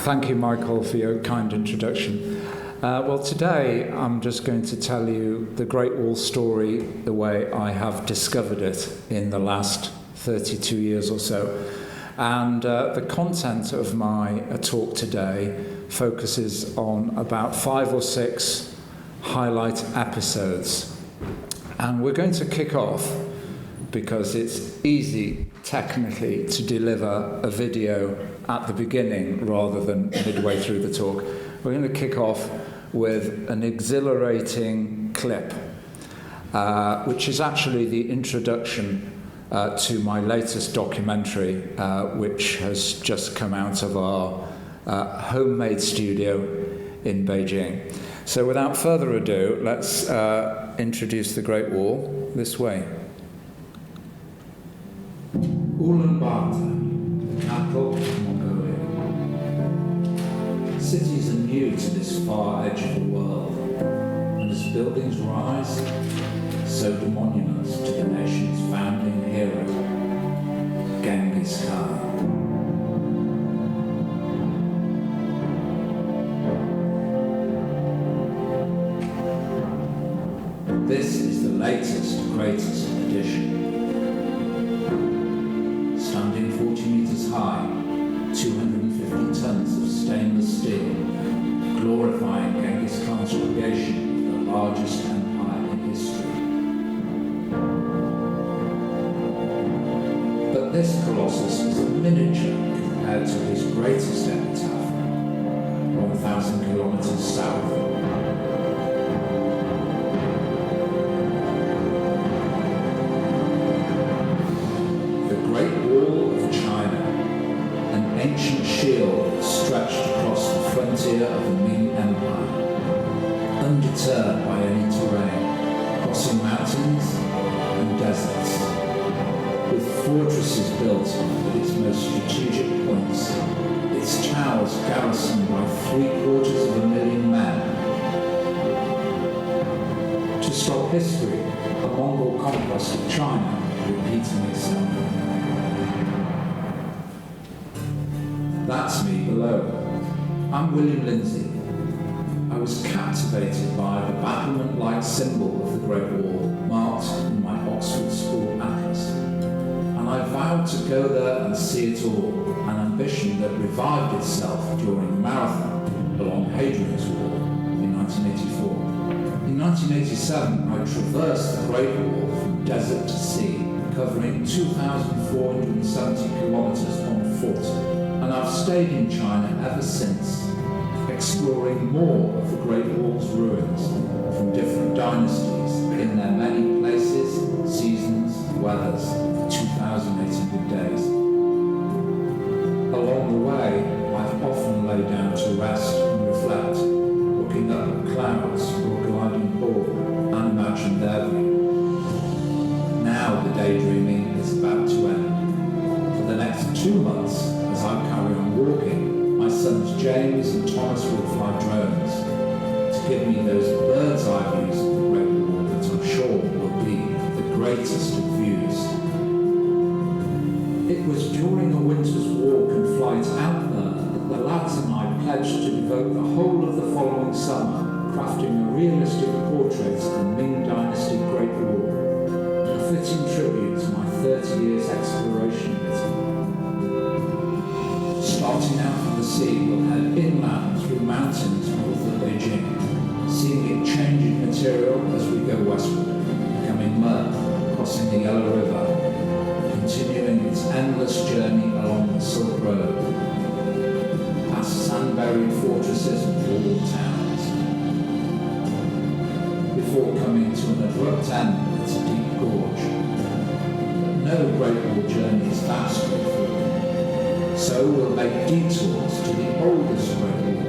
Thank you, Michael, for your kind introduction. Well, today I'm just going to tell you the Great Wall story the way I have discovered it in the last 32 years or so. And the content of my talk today focuses on about 5 or 6 highlight episodes. And we're going to kick off, because it's easy technically to deliver a video at the beginning rather than midway through the talk. We're going to kick off with an exhilarating clip, which is actually the introduction to my latest documentary, which has just come out of our homemade studio in Beijing. So without further ado, let's introduce the Great Wall this way. Ulaanbaatar, the capital of Mongolia. Cities are new to this far edge of the world, and as buildings rise, so do monuments to the nation's founding hero, Genghis Khan. This is the latest, greatest addition. Standing 40 meters high, 250 tons of stainless steel, glorifying Genghis Khan's creation of the largest empire in history. But this colossus is a miniature compared to his greatest epitaph, 1,000 kilometers south. Ancient shield stretched across the frontier of the Ming Empire, undeterred by any terrain, crossing mountains and deserts, with fortresses built at its most strategic points, its towers garrisoned by 750,000 men. To stop history, a Mongol conquest of China repeating itself. That's me below. I'm William Lindesay. I was captivated by the battlement-like symbol of the Great Wall marked in my Oxford School atlas, and I vowed to go there and see it all, an ambition that revived itself during a marathon along Hadrian's Wall in 1984. In 1987, I traversed the Great Wall from desert to sea, covering 2,470 kilometers on foot. And I've stayed in China ever since, exploring more of the Great Wall's ruins from different dynasties in their many places, seasons, weathers for 2,800 days. Along the way, I've often laid down to rest and reflect, looking up at clouds or gliding ball and imagine their view. Now the daydreaming is about to end. For the next 2 months, as I carry on walking, my sons James and Thomas will fly drones to give me those bird's eye views of the Great Wall that I'm sure will be the greatest of views. It was during a winter's walk and flight out there that the lads and I pledged to devote the whole of the following summer crafting a realistic portrait of the Ming Dynasty Great Wall, a fitting tribute to my 30 years exploration of it. Starting out from the sea, we'll head inland through mountains north of Beijing, seeing it change in material as we go westward, becoming mud, crossing the Yellow River, continuing its endless journey along the Silk Road, past sand-buried fortresses and walled towns, before coming to an abrupt end with its deep gorge. But no Great Wall journey is that straightforward. So we'll make detours to the oldest Great Wall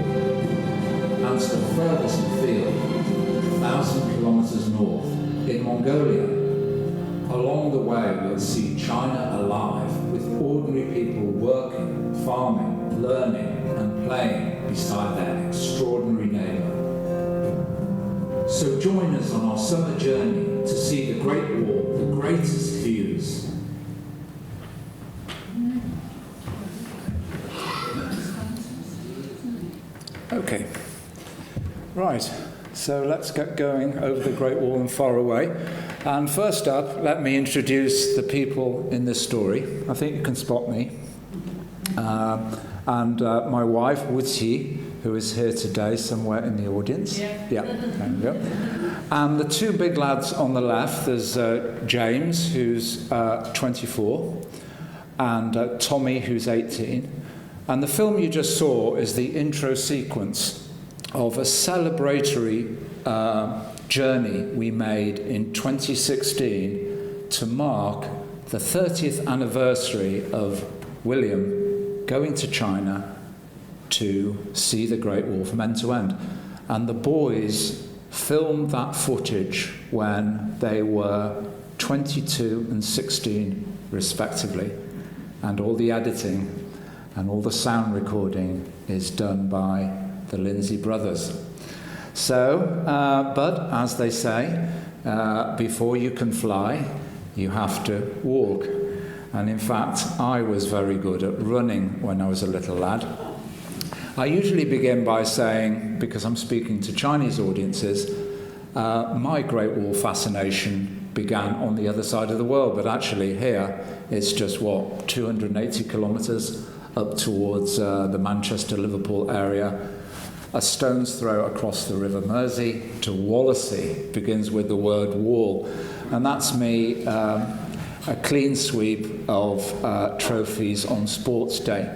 and to the furthest afield, 1,000 kilometers north, in Mongolia. Along the way, we'll see China alive, with ordinary people working, farming, learning, and playing beside their extraordinary neighbor. So join us on our summer journey to see the Great Wall, the greatest views. Right, so let's get going over the Great Wall and far away. And first up, let me introduce the people in this story. I think you can spot me. And my wife, Wuqi, who is here today somewhere in the audience. Yeah, there we go. And the two big lads on the left, there's James, who's 24, and Tommy, who's 18. And the film you just saw is the intro sequence of a celebratory journey we made in 2016 to mark the 30th anniversary of William going to China to see the Great Wall from end to end. And the boys filmed that footage when they were 22 and 16 respectively. And all the editing and all the sound recording is done by the Lindesay brothers. So, but as they say, before you can fly, you have to walk. And in fact, I was very good at running when I was a little lad. I usually begin by saying, because I'm speaking to Chinese audiences, my Great Wall fascination began on the other side of the world, but actually here it's just, 280 kilometres up towards the Manchester-Liverpool area, a stone's throw across the River Mersey to Wallasey, begins with the word wall. And that's me, a clean sweep of trophies on sports day.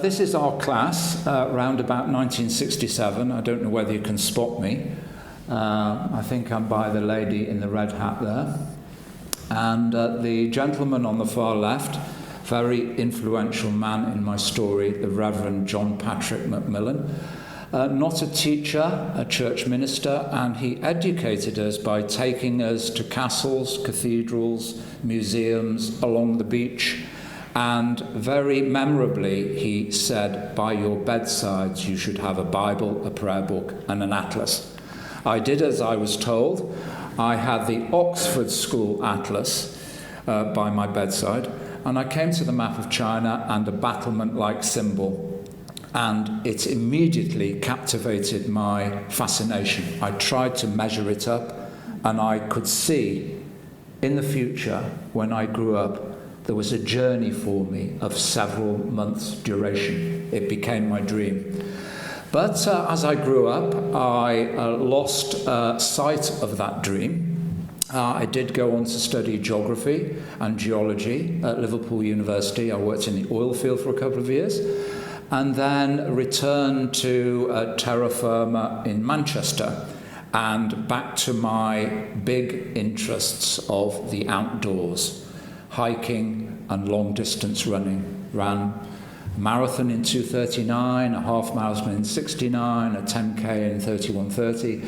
This is our class, round about 1967. I don't know whether you can spot me. I think I'm by the lady in the red hat there. And the gentleman on the far left, very influential man in my story, the Reverend John Patrick Macmillan. Not a teacher, a church minister, and he educated us by taking us to castles, cathedrals, museums, along the beach. And very memorably, he said, by your bedsides, you should have a Bible, a prayer book, and an atlas. I did as I was told. I had the Oxford School Atlas by my bedside, and I came to the map of China and a battlement-like symbol, and it immediately captivated my fascination. I tried to measure it up, and I could see in the future, when I grew up, there was a journey for me of several months' duration. It became my dream. But as I grew up, I lost sight of that dream. I did go on to study geography and geology at Liverpool University. I worked in the oil field for a couple of years, and then returned to terra firma in Manchester, and back to my big interests of the outdoors, hiking and long-distance running. Ran a marathon in 2:39, a half marathon in 69, a 10K in 31:30.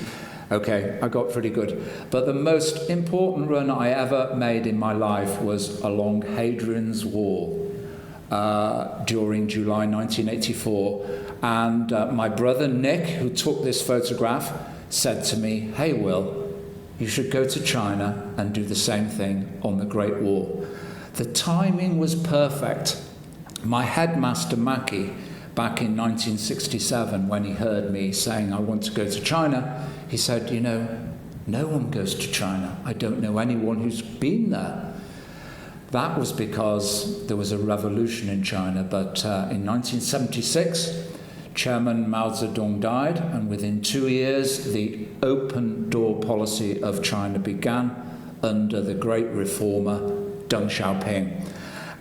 Okay, I got pretty good. But the most important run I ever made in my life was along Hadrian's Wall during July 1984. And my brother Nick, who took this photograph, said to me, "Hey, Will, you should go to China and do the same thing on the Great Wall." The timing was perfect. My headmaster, Mackie, back in 1967, when he heard me saying I want to go to China, he said, "You know, no one goes to China. I don't know anyone who's been there." That was because there was a revolution in China, but in 1976, Chairman Mao Zedong died, and within 2 years, the open door policy of China began under the great reformer, Deng Xiaoping.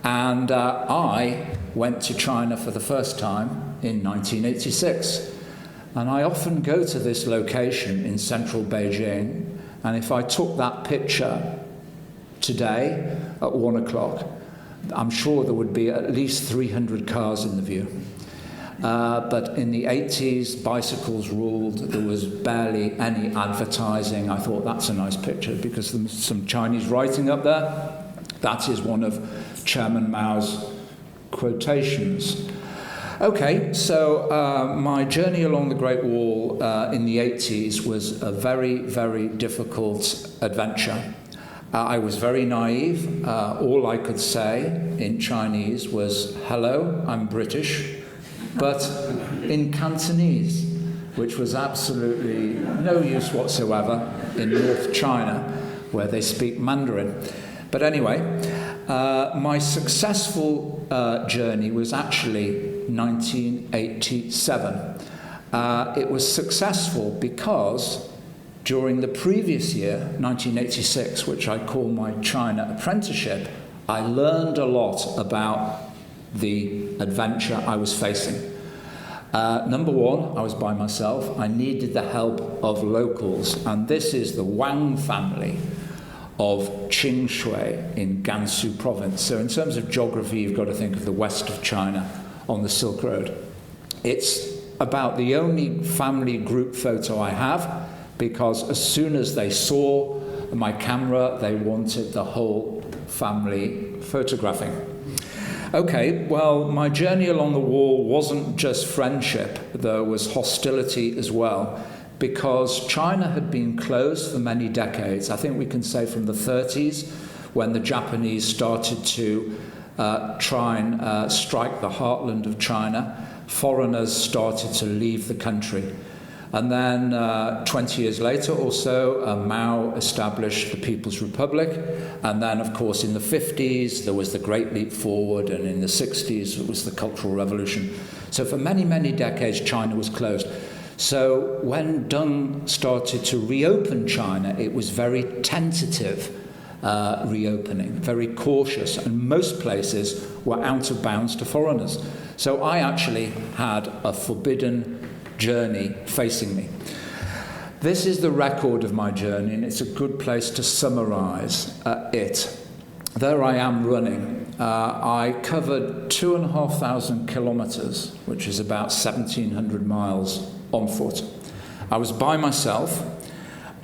And I went to China for the first time in 1986. And I often go to this location in central Beijing, and if I took that picture today at 1 o'clock, I'm sure there would be at least 300 cars in the view. But in the 80s, bicycles ruled. There was barely any advertising. I thought, that's a nice picture because there's some Chinese writing up there. That is one of Chairman Mao's quotations. Okay, so my journey along the Great Wall in the 80s was a very, very difficult adventure. I was very naive. All I could say in Chinese was, "Hello, I'm British," but in Cantonese. which was absolutely no use whatsoever in North China, where they speak Mandarin. But anyway, my successful journey was actually 1987. It was successful because during the previous year, 1986, which I call my China apprenticeship, I learned a lot about the adventure I was facing. Number one, I was by myself. I needed the help of locals, and this is the Wang family of Qingshui in Gansu province. So in terms of geography, you've got to think of the west of China on the Silk Road. It's about the only family group photo I have, because as soon as they saw my camera, they wanted the whole family photographing. Okay, well, my journey along the wall wasn't just friendship, there was hostility as well, because China had been closed for many decades. I think we can say from the 30s, when the Japanese started to try and strike the heartland of China, foreigners started to leave the country. And then 20 years later or so, Mao established the People's Republic. And then, of course, in the 50s, there was the Great Leap Forward. And in the 60s, it was the Cultural Revolution. So for many, many decades, China was closed. So when Deng started to reopen China, it was very tentative reopening, very cautious. And most places were out of bounds to foreigners. So I actually had a forbidden journey facing me. This is the record of my journey, and it's a good place to summarize it. There I am running. I covered 2,500 kilometers, which is about 1,700 miles on foot. I was by myself.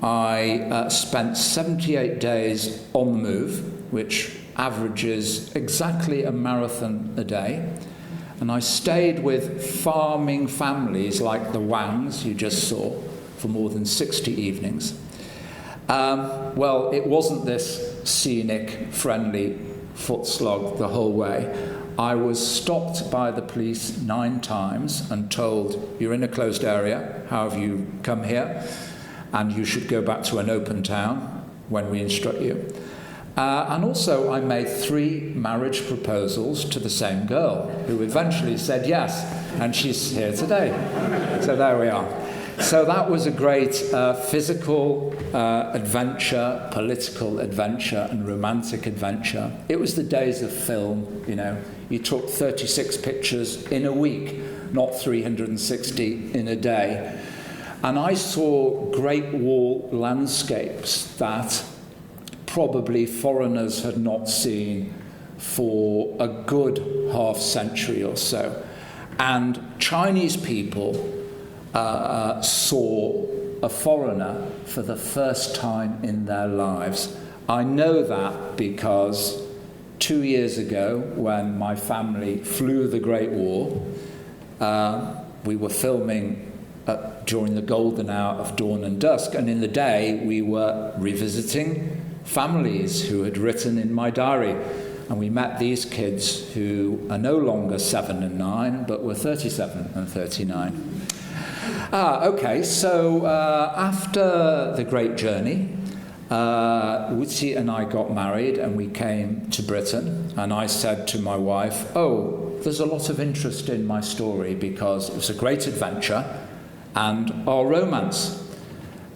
I spent 78 days on the move, which averages exactly a marathon a day. And I stayed with farming families like the Wangs you just saw for more than 60 evenings. Well, it wasn't this scenic, friendly foot slog the whole way. I was stopped by the police 9 times and told, "You're in a closed area, how have you come here? And you should go back to an open town when we instruct you." And also I made 3 marriage proposals to the same girl, who eventually said yes, and she's here today. So there we are. So that was a great physical adventure, political adventure, and romantic adventure. It was the days of film, you know. You took 36 pictures in a week, not 360 in a day. And I saw Great Wall landscapes that probably foreigners had not seen for a good half century or so. And Chinese people saw a foreigner for the first time in their lives. I know that because 2 years ago, when my family flew the Great Wall, we were filming during the golden hour of dawn and dusk, and in the day we were revisiting families who had written in my diary. And we met these kids who are no longer 7 and 9, but were 37 and 39. Okay, so after the great journey, Wuzi and I got married and we came to Britain. And I said to my wife, "Oh, there's a lot of interest in my story because it was a great adventure and our romance."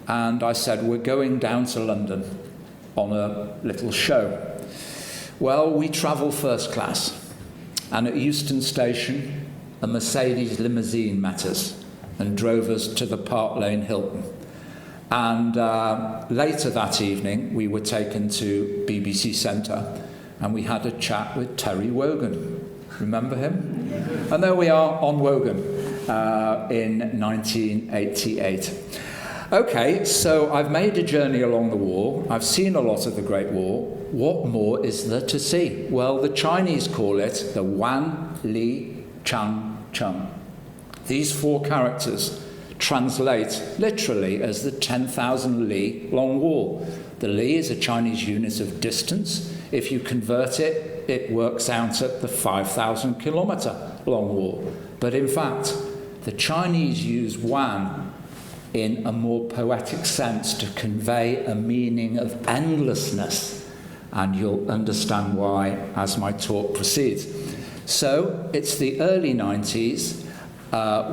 And I said, "We're going down to London on a little show." Well, we travel first class, and at Euston Station, a Mercedes limousine met us and drove us to the Park Lane Hilton. And later that evening, we were taken to BBC Centre, and we had a chat with Terry Wogan. Remember him? And there we are on Wogan in 1988. Okay, so I've made a journey along the wall. I've seen a lot of the Great Wall. What more is there to see? Well, the Chinese call it the Wan Li Chang Chung. These 4 characters translate literally as the 10,000 li long wall. The li is a Chinese unit of distance. If you convert it, it works out at the 5,000 kilometer long wall. But in fact, the Chinese use wan in a more poetic sense to convey a meaning of endlessness, and you'll understand why as my talk proceeds. So it's the early 90s.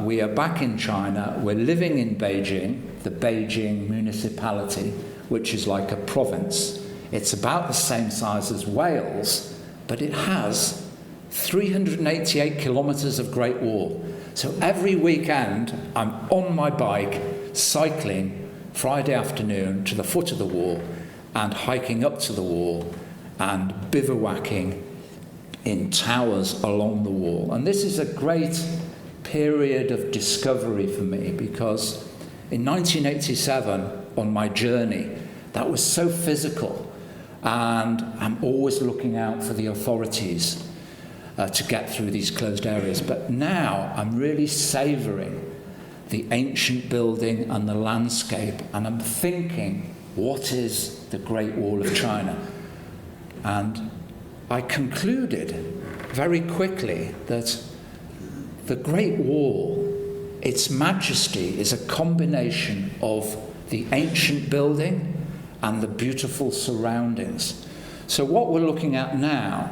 We are back in China. We're living in Beijing, the Beijing municipality, which is like a province. It's about the same size as Wales, but it has 388 kilometres of Great Wall. So every weekend, I'm on my bike, cycling Friday afternoon to the foot of the wall and hiking up to the wall and bivouacking in towers along the wall. And this is a great period of discovery for me, because in 1987, on my journey, that was so physical, and I'm always looking out for the authorities to get through these closed areas. But now I'm really savouring the ancient building and the landscape, and I'm thinking, what is the Great Wall of China? And I concluded very quickly that the Great Wall, its majesty, is a combination of the ancient building and the beautiful surroundings. So what we're looking at now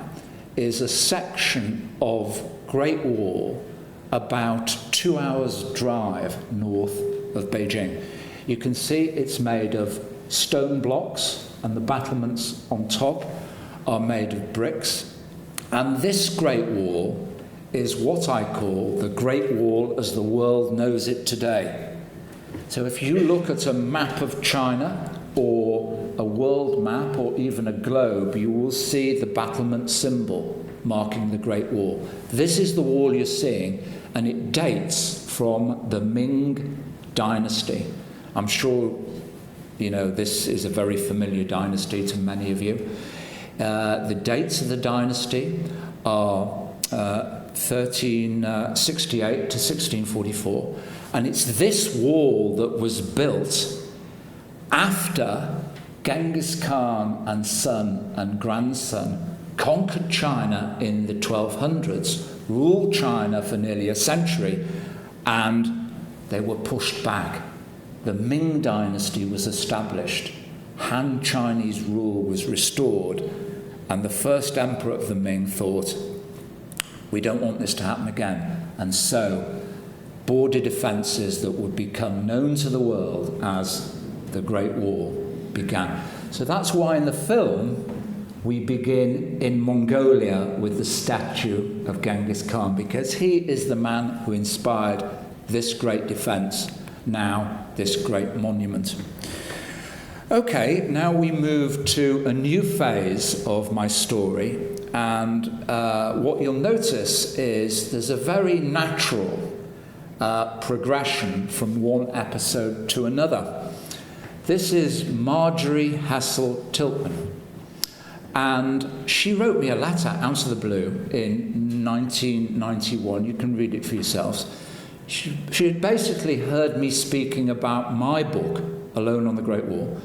is a section of Great Wall about 2 hours drive north of Beijing. You can see it's made of stone blocks, and the battlements on top are made of bricks. And this Great Wall is what I call the Great Wall as the world knows it today. So if you look at a map of China, or a world map, or even a globe, you will see the battlement symbol marking the Great Wall. This is the wall you're seeing, and it dates from the Ming Dynasty. I'm sure you know this is a very familiar dynasty to many of you. The dates of the dynasty are 1368 to 1644, and it's this wall that was built after Genghis Khan and son and grandson conquered China in the 1200s, ruled China for nearly a century, and they were pushed back. The Ming Dynasty was established, Han Chinese rule was restored, and the first emperor of the Ming thought, we don't want this to happen again. And so border defences that would become known to the world as the Great Wall began. So that's why in the film we begin in Mongolia with the statue of Genghis Khan, because he is the man who inspired this great defence, now this great monument. Okay, now we move to a new phase of my story, and what you'll notice is there's a very natural progression from one episode to another. This is Marjorie Hessel Tiltman, and she wrote me a letter out of the blue in 1991. You can read it for yourselves. She had basically heard me speaking about my book, Alone on the Great Wall,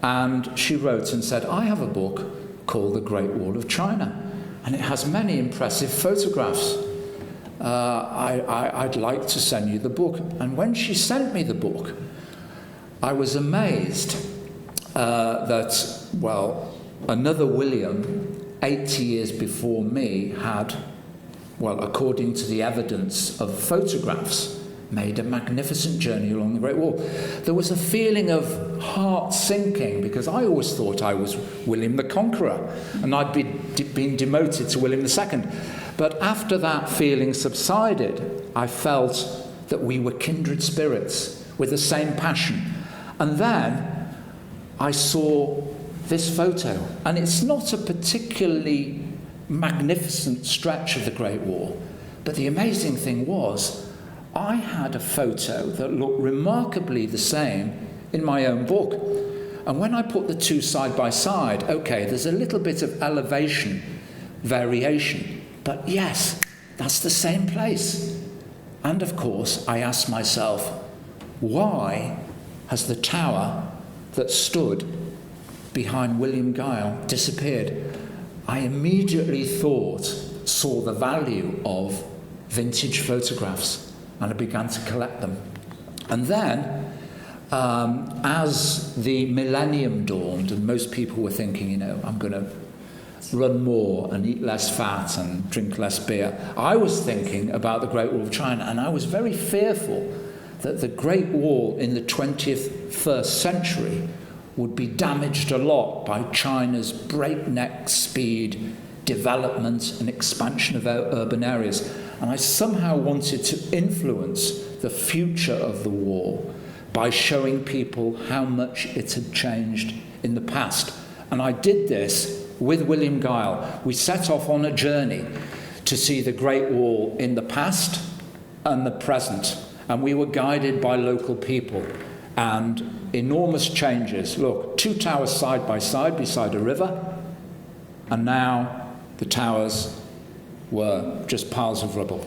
and she wrote and said, I have a book called The Great Wall of China, and it has many impressive photographs. I'd like to send you the book. And when she sent me the book, I was amazed that, well, another William, 80 years before me, had, well, according to the evidence of photographs, made a magnificent journey along the Great Wall. There was a feeling of heart sinking, because I always thought I was William the Conqueror, and I'd been demoted to William II. But after that feeling subsided, I felt that we were kindred spirits with the same passion. And then I saw this photo, and it's not a particularly magnificent stretch of the Great Wall, but the amazing thing was I had a photo that looked remarkably the same in my own book. And when I put the two side by side, okay, there's a little bit of elevation variation, but yes, that's the same place. And of course, I asked myself, why has the tower that stood behind William Guile disappeared? I immediately saw the value of vintage photographs, and I began to collect them. And then as the millennium dawned and most people were thinking, I'm going to run more and eat less fat and drink less beer, I was thinking about the Great Wall of China, and I was very fearful that the Great Wall in the 21st century would be damaged a lot by China's breakneck speed development and expansion of urban areas. And I somehow wanted to influence the future of the wall by showing people how much it had changed in the past. And I did this with William Guile. We set off on a journey to see the Great Wall in the past and the present. And we were guided by local people. And enormous changes. Look, 2 towers side by side beside a river. And now the towers were just piles of rubble.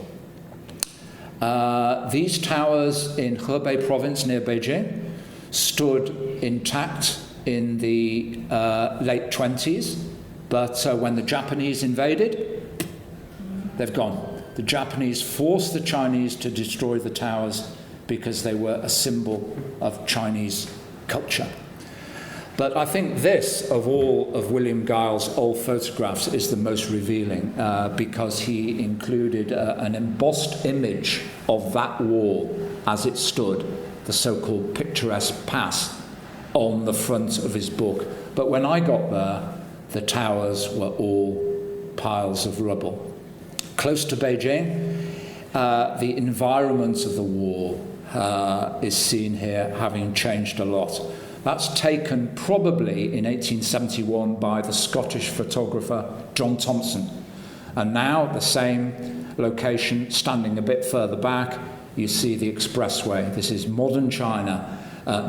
These towers in Hebei province near Beijing stood intact in the late 20s, but when the Japanese invaded, they've gone. The Japanese forced the Chinese to destroy the towers because they were a symbol of Chinese culture. But I think this, of all of William Guile's old photographs, is the most revealing because he included an embossed image of that wall as it stood, the so-called picturesque pass, on the front of his book. But when I got there, the towers were all piles of rubble. Close to Beijing, the environment of the wall is seen here having changed a lot. That's taken probably in 1871 by the Scottish photographer John Thompson. And now the same location, standing a bit further back, you see the expressway. This is modern China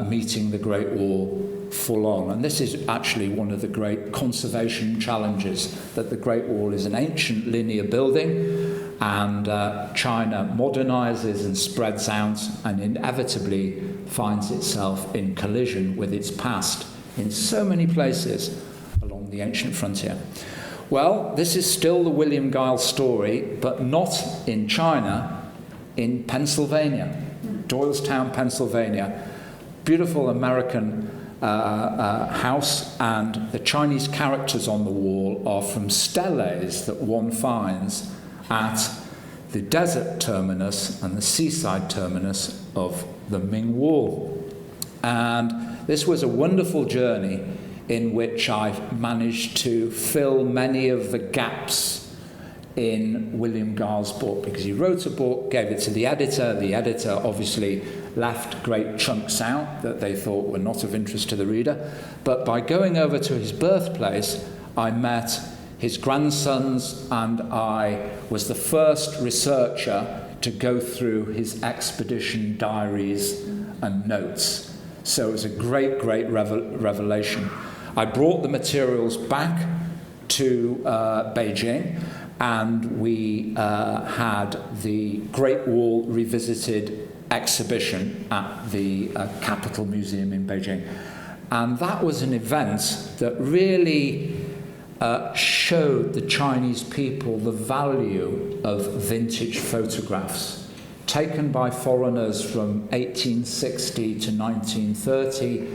meeting the Great Wall full on. And this is actually one of the great conservation challenges, that the Great Wall is an ancient linear building, and China modernizes and spreads out and inevitably finds itself in collision with its past in so many places along the ancient frontier. Well, this is still the William Guile story, but not in China, in Pennsylvania, Doylestown, Pennsylvania. Beautiful American house, and the Chinese characters on the wall are from steles that one finds at the desert terminus and the seaside terminus of the Ming Wall. And this was a wonderful journey in which I managed to fill many of the gaps in William Guile's book, because he wrote a book, gave it to the editor. The editor obviously left great chunks out that they thought were not of interest to the reader. But by going over to his birthplace, I met his grandsons, and I was the first researcher to go through his expedition diaries and notes. So it was a great, great revelation. I brought the materials back to Beijing, and we had the Great Wall Revisited exhibition at the Capitol Museum in Beijing. And that was an event that really showed the Chinese people the value of vintage photographs taken by foreigners from 1860 to 1930.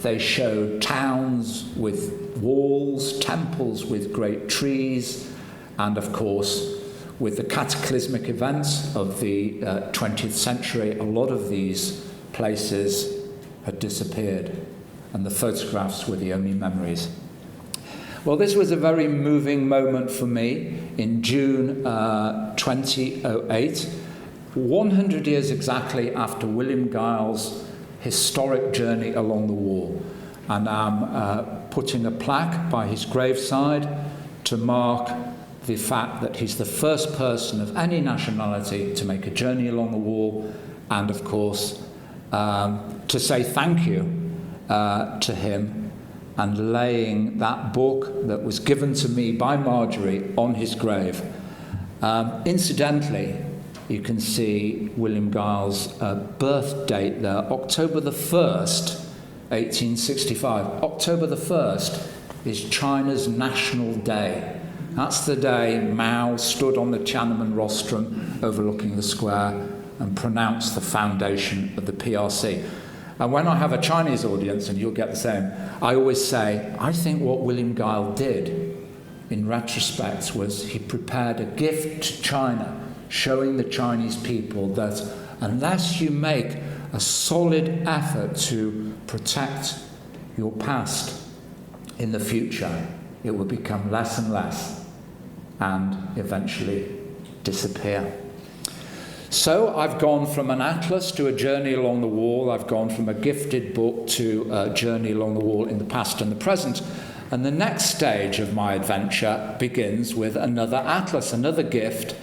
They showed towns with walls, temples with great trees, and of course, with the cataclysmic events of the 20th century, a lot of these places had disappeared, and the photographs were the only memories. Well, this was a very moving moment for me in June 2008, 100 years exactly after William Guile's historic journey along the wall. And I'm putting a plaque by his graveside to mark the fact that he's the first person of any nationality to make a journey along the wall, and of course to say thank you to him, and laying that book that was given to me by Marjorie on his grave. Incidentally, you can see William Guile's birth date there, October the 1st, 1865. October the 1st is China's National Day. That's the day Mao stood on the Tiananmen rostrum overlooking the square and pronounced the foundation of the PRC. And when I have a Chinese audience, and you'll get the same, I always say, I think what William Guile did, in retrospect, was he prepared a gift to China, showing the Chinese people that unless you make a solid effort to protect your past in the future, it will become less and less and eventually disappear. So I've gone from an atlas to a journey along the wall. I've gone from a gifted book to a journey along the wall in the past and the present. And the next stage of my adventure begins with another atlas, another gift,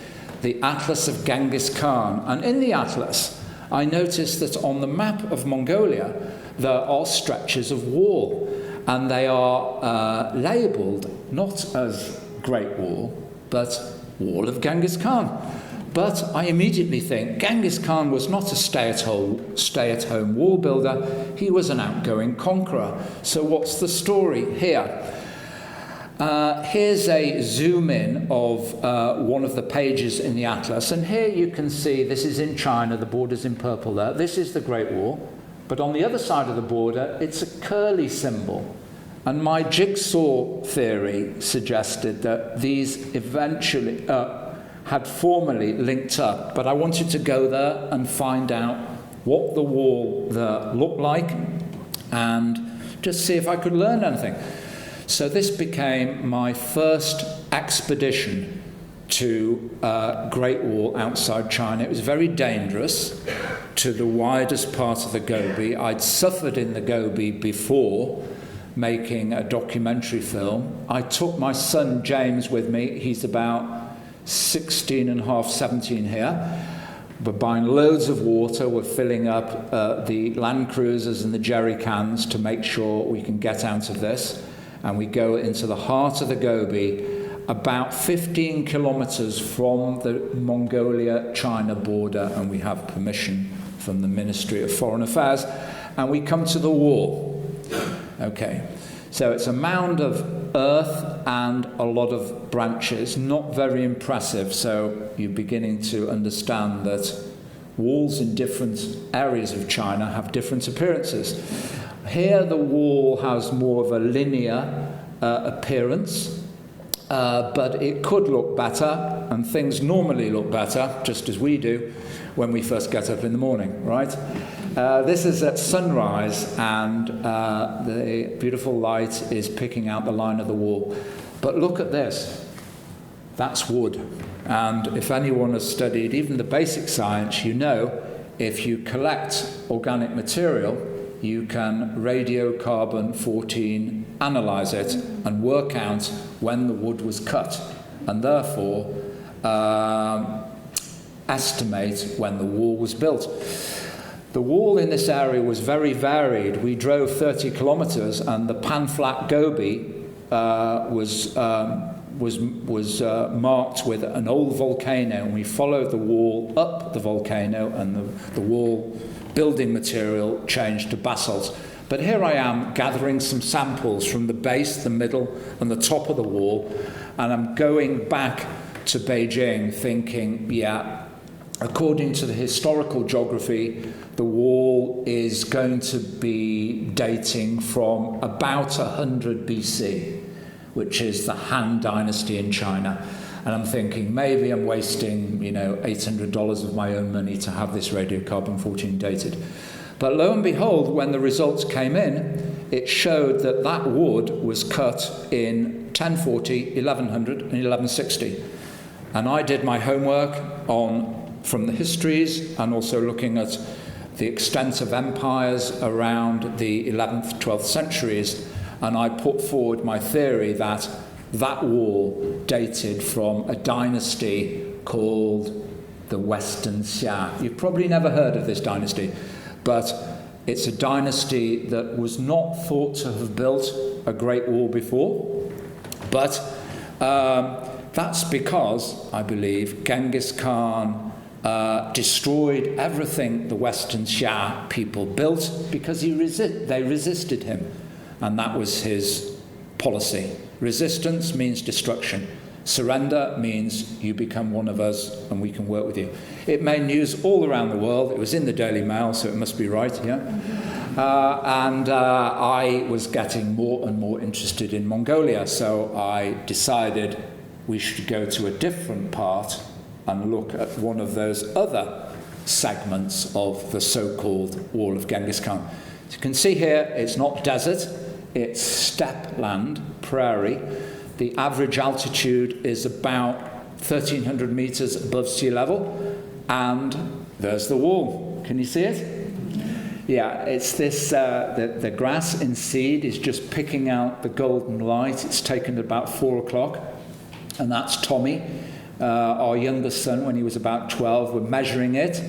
the Atlas of Genghis Khan. And in the atlas, I noticed that on the map of Mongolia, there are stretches of wall. And they are labelled not as Great Wall, but Wall of Genghis Khan. But I immediately think Genghis Khan was not a stay-at-home wall builder. He was an outgoing conqueror. So what's the story here? Here's a zoom-in of one of the pages in the atlas. And here you can see, this is in China, the border's in purple there. This is the Great Wall. But on the other side of the border, it's a curly symbol. And my jigsaw theory suggested that these eventually had formally linked up, but I wanted to go there and find out what the wall there looked like and just see if I could learn anything. So this became my first expedition to Great Wall outside China. It was very dangerous to the widest part of the Gobi. I'd suffered in the Gobi before making a documentary film. I took my son James with me. He's about 16 and a half, 17 here. We're buying loads of water. We're filling up the Land Cruisers and the jerry cans to make sure we can get out of this. And we go into the heart of the Gobi, about 15 kilometers from the Mongolia-China border, and we have permission from the Ministry of Foreign Affairs. And we come to the wall. Okay. So it's a mound of earth and a lot of branches, not very impressive. So you're beginning to understand that walls in different areas of China have different appearances. Here the wall has more of a linear appearance, but it could look better, and things normally look better, just as we do, when we first get up in the morning, right? This is at sunrise, and the beautiful light is picking out the line of the wall. But look at this. That's wood. And if anyone has studied even the basic science, you know if you collect organic material, you can radiocarbon 14 analyze it and work out when the wood was cut, and therefore estimate when the wall was built. The wall in this area was very varied. We drove 30 kilometers, and the Pan-Flat Gobi was marked with an old volcano, and we followed the wall up the volcano, and the wall building material changed to basalt. But here I am gathering some samples from the base, the middle, and the top of the wall, and I'm going back to Beijing thinking, yeah, according to the historical geography, the wall is going to be dating from about 100 BC, which is the Han Dynasty in China. And I'm thinking, maybe I'm wasting, $800 of my own money to have this radiocarbon 14 dated. But lo and behold, when the results came in, it showed that that wood was cut in 1040, 1100, and 1160. And I did my homework from the histories, and also looking at the extent of empires around the 11th, 12th centuries, and I put forward my theory that that wall dated from a dynasty called the Western Xia. You've probably never heard of this dynasty, but it's a dynasty that was not thought to have built a great wall before, but that's because, I believe, Genghis Khan destroyed everything the Western Xia people built because they resisted him. And that was his policy. Resistance means destruction. Surrender means you become one of us and we can work with you. It made news all around the world. It was in the Daily Mail, so it must be right, yeah? And I was getting more and more interested in Mongolia, so I decided we should go to a different part and look at one of those other segments of the so-called Wall of Genghis Khan. As you can see here, it's not desert, it's steppe land, prairie. The average altitude is about 1,300 meters above sea level, and there's the wall. Can you see it? Yeah, it's this, the grass in seed is just picking out the golden light. It's taken about 4 o'clock, and that's Tommy, our youngest son, when he was about 12. We're measuring it,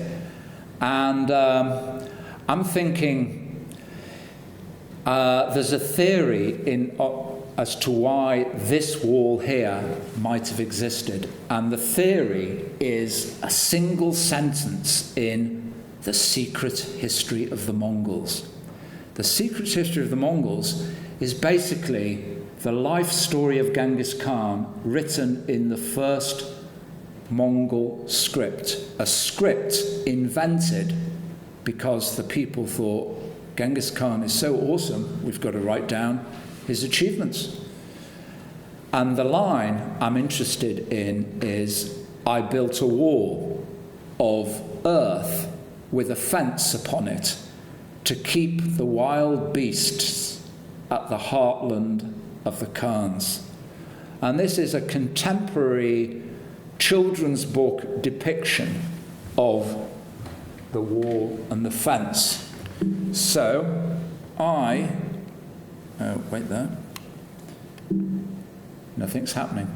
and I'm thinking there's a theory as to why this wall here might have existed, and the theory is a single sentence in The Secret History of the Mongols. The Secret History of the Mongols is basically the life story of Genghis Khan written in the first Mongol script, a script invented because the people thought Genghis Khan is so awesome, we've got to write down his achievements. And the line I'm interested in is, I built a wall of earth with a fence upon it to keep the wild beasts at the heartland of the Khans. And this is a contemporary children's book depiction of the wall and the fence. So wait there. Nothing's happening.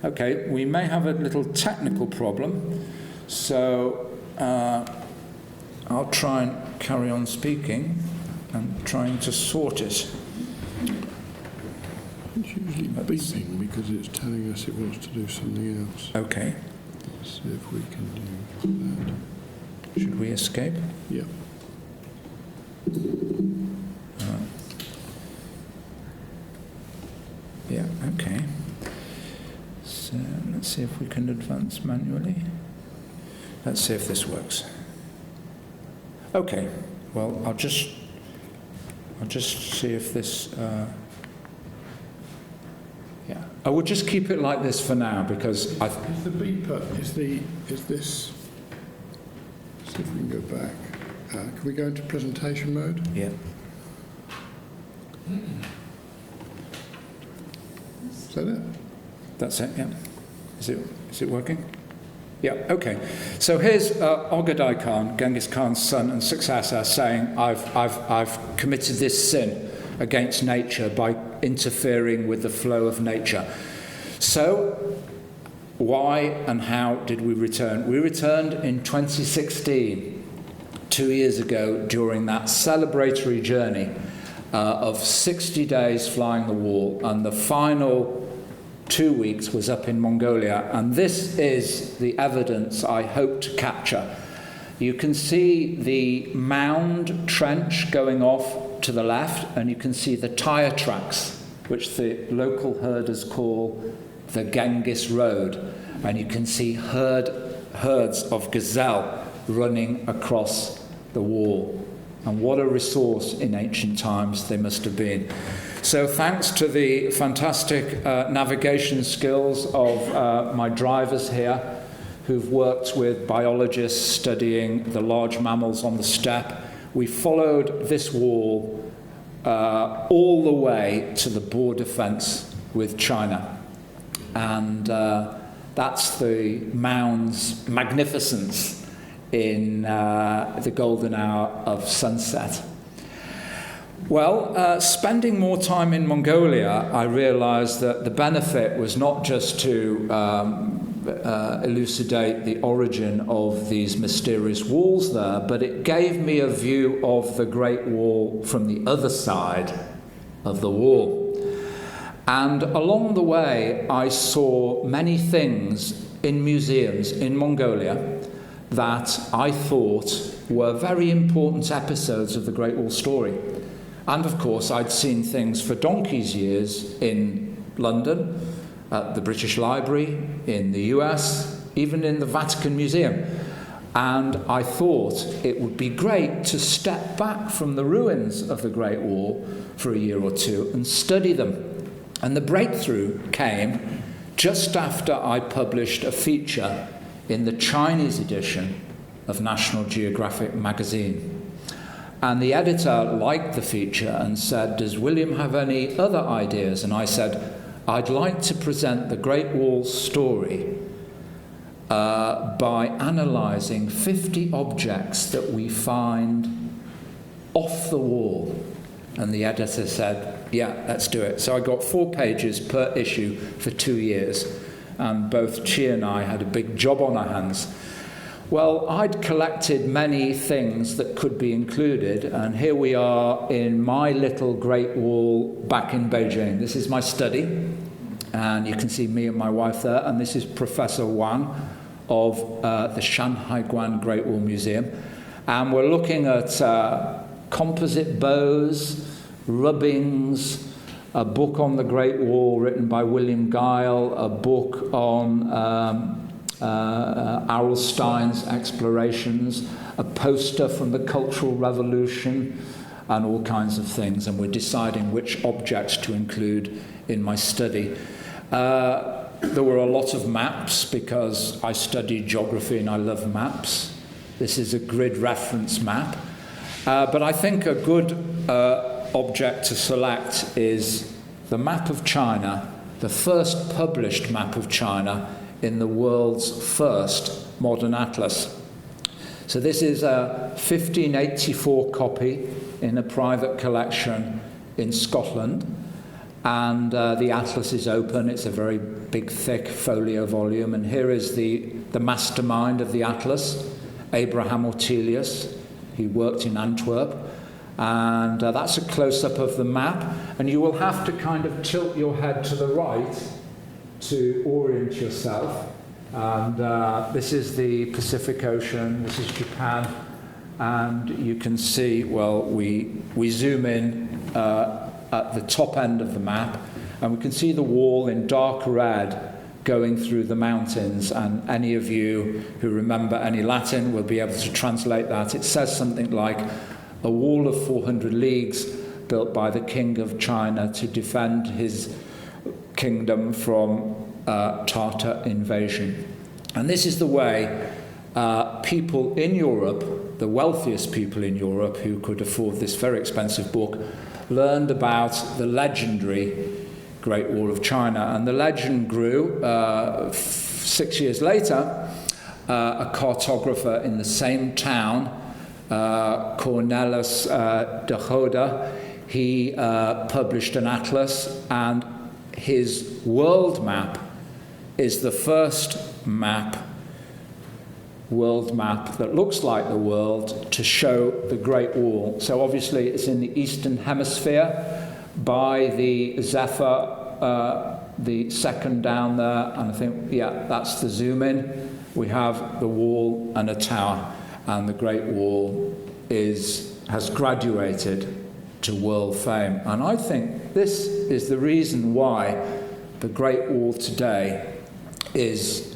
Okay, we may have a little technical problem, so I'll try and carry on speaking and trying to sort it. It's usually beeping because it's telling us it wants to do something else. Okay. Let's see if we can do that. Should we escape? Yeah. Yeah, okay. So let's see if we can advance manually. Let's see if this works. Okay, well, I'll just see if this, yeah. I will just keep it like this for now because Is the beeper, is this, let's see if we can go back. Can we go into presentation mode? Yeah. Is that it? That's it, yeah. Is it working? Yeah, okay. So here's Ogadai Khan, Genghis Khan's son and successor, saying, I've committed this sin against nature by interfering with the flow of nature. So why and how did we return? We returned in 2016, 2 years ago, during that celebratory journey of 60 days flying the wall, and the final 2 weeks was up in Mongolia, and this is the evidence I hope to capture. You can see the mound trench going off to the left, and you can see the tire tracks, which the local herders call the Genghis Road, and you can see herds of gazelle running across the wall. And what a resource in ancient times they must have been. So thanks to the fantastic navigation skills of my drivers here, who've worked with biologists studying the large mammals on the steppe, we followed this wall all the way to the border fence with China. And that's the mound's magnificence in the golden hour of sunset. Well, spending more time in Mongolia, I realized that the benefit was not just to elucidate the origin of these mysterious walls there, but it gave me a view of the Great Wall from the other side of the wall. And along the way, I saw many things in museums in Mongolia that I thought were very important episodes of the Great Wall story. And of course, I'd seen things for donkey's years in London, at the British Library, in the US, even in the Vatican Museum. And I thought it would be great to step back from the ruins of the Great Wall for a year or two and study them. And the breakthrough came just after I published a feature in the Chinese edition of National Geographic magazine. And the editor liked the feature and said, "Does William have any other ideas?" And I said, "I'd like to present the Great Wall story by analysing 50 objects that we find off the wall." And the editor said, "Yeah, let's do it." So I got 4 pages per issue for 2 years. And both Chi and I had a big job on our hands. Well, I'd collected many things that could be included, and here we are in my little Great Wall back in Beijing. This is my study, and you can see me and my wife there, and this is Professor Wang of the Shanghai Guan Great Wall Museum. And we're looking at composite bows, rubbings, a book on the Great Wall written by William Guile, a book on Arlstein's explorations, a poster from the Cultural Revolution, and all kinds of things. And we're deciding which objects to include in my study. There were a lot of maps because I studied geography and I love maps. This is a grid reference map. But I think a good object to select is the map of China, the first published map of China in the world's first modern atlas. So this is a 1584 copy in a private collection in Scotland, and the atlas is open. It's a very big, thick folio volume, and here is the mastermind of the atlas, Abraham Ortelius. He worked in Antwerp, and that's a close-up of the map, and you will have to kind of tilt your head to the right to orient yourself. And this is the Pacific Ocean, this is Japan, and you can see, well, we zoom in at the top end of the map, and we can see the wall in dark red going through the mountains, and any of you who remember any Latin will be able to translate that. It says something like, "A wall of 400 leagues built by the king of China to defend his kingdom from Tartar invasion." And this is the way people in Europe, the wealthiest people in Europe who could afford this very expensive book, learned about the legendary Great Wall of China. And the legend grew. 6 years later, a cartographer in the same town, Cornelis de Roda, he published an atlas, and his world map is the first world map that looks like the world to show the Great Wall. So obviously it's in the Eastern Hemisphere by the Zephyr, the second down there, and I think, yeah, that's the zoom in. We have the wall and a tower, and the Great Wall has graduated to world fame. And I think this is the reason why the Great Wall today is